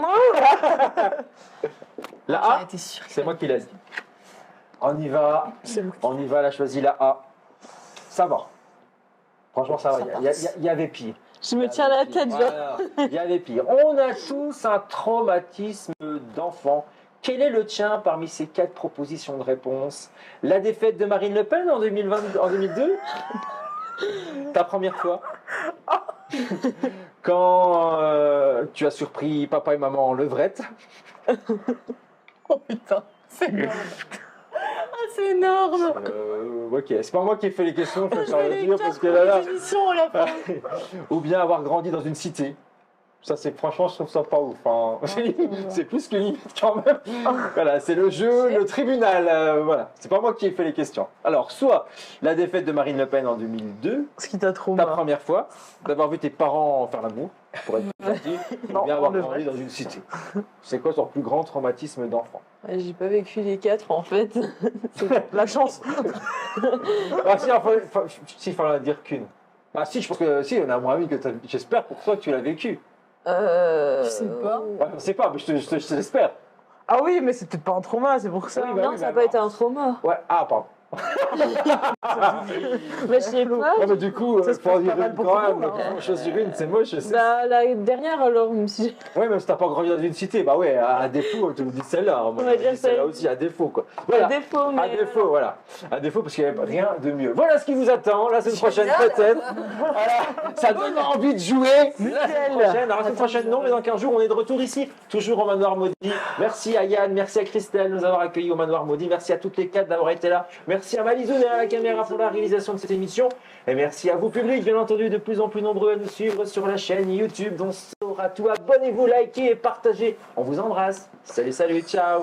La J'en A, étais sûre. c'est moi qui l'ai dit. On y va. C'est moi. On y va, elle a choisi la A. Ça va. Franchement, ça va. Ça Il y avait pire. Je me tiens la tête, genre. Voilà. Il y avait pire. On a tous un traumatisme d'enfant. Quel est le tien parmi ces 4 propositions de réponse? La défaite de Marine Le Pen en 2002? Ta première fois? Quand tu as surpris papa et maman en levrette? Oh putain, c'est énorme. Ah, c'est énorme. Ok, c'est pas moi qui ai fait les questions, je Je préfère vais le les dire quatre parce que là. propositions à la fin. Ou bien avoir grandi dans une cité. Ça, c'est franchement, je trouve ça pas ouf. Hein. C'est plus que limite quand même. Voilà, c'est le jeu, le tribunal. Voilà, c'est pas moi qui ai fait les questions. Alors, soit la défaite de Marine Le Pen en 2002, Ce qui t'a trop ta marre. première fois, d'avoir vu tes parents faire l'amour, pour être plus gentil, ou Non, bien avoir on le grandi dans une cité. C'est quoi ton plus grand traumatisme d'enfant? Ouais, j'ai pas vécu les 4 en fait. La chance. Ah, si, il fallait en dire qu'une. Ah si, je pense que si, on a mon ami que j'espère pour toi que tu l'as vécu. Je sais pas. Ouais, on sait pas, mais je te l'espère. Ah oui, mais c'est peut-être pas un trauma, c'est pour ça. Oui, bah Non, oui, ça bah n'a pas non. été un trauma. Ouais, ah, pardon. Mais je sais pas. Non, mais du coup, Ça se faut en passe dire pas mal une pour quand tout le même. monde, hein. Faut choisir une, c'est moche, je sais. Bah, la dernière alors, même si Ouais, même si t'as pas grandi dans une cité, bah ouais, à défaut, tu me dis celle-là. Moi, On va je dire dis celle-là celle. aussi, à défaut, quoi. à Voilà. défaut, mais. À défaut, voilà. À défaut, parce qu'il n'y avait rien de mieux. Voilà ce qui vous attend. La semaine prochaine, Génial. peut-être. Voilà. Ça donne envie de jouer. La semaine prochaine, alors la semaine prochaine, non, mais dans 15 jours, on est de retour ici, toujours au Manoir Maudit. Merci à Yann, merci à Christelle de nous avoir accueillis au Manoir Maudit. Merci à toutes les 4 d'avoir été là. Merci à Malizoun et à la caméra pour la réalisation de cette émission. Et merci à vous, public, bien entendu, de plus en plus nombreux à nous suivre sur la chaîne YouTube dont Sora tout. Abonnez-vous, likez et partagez. On vous embrasse. Salut, salut, ciao.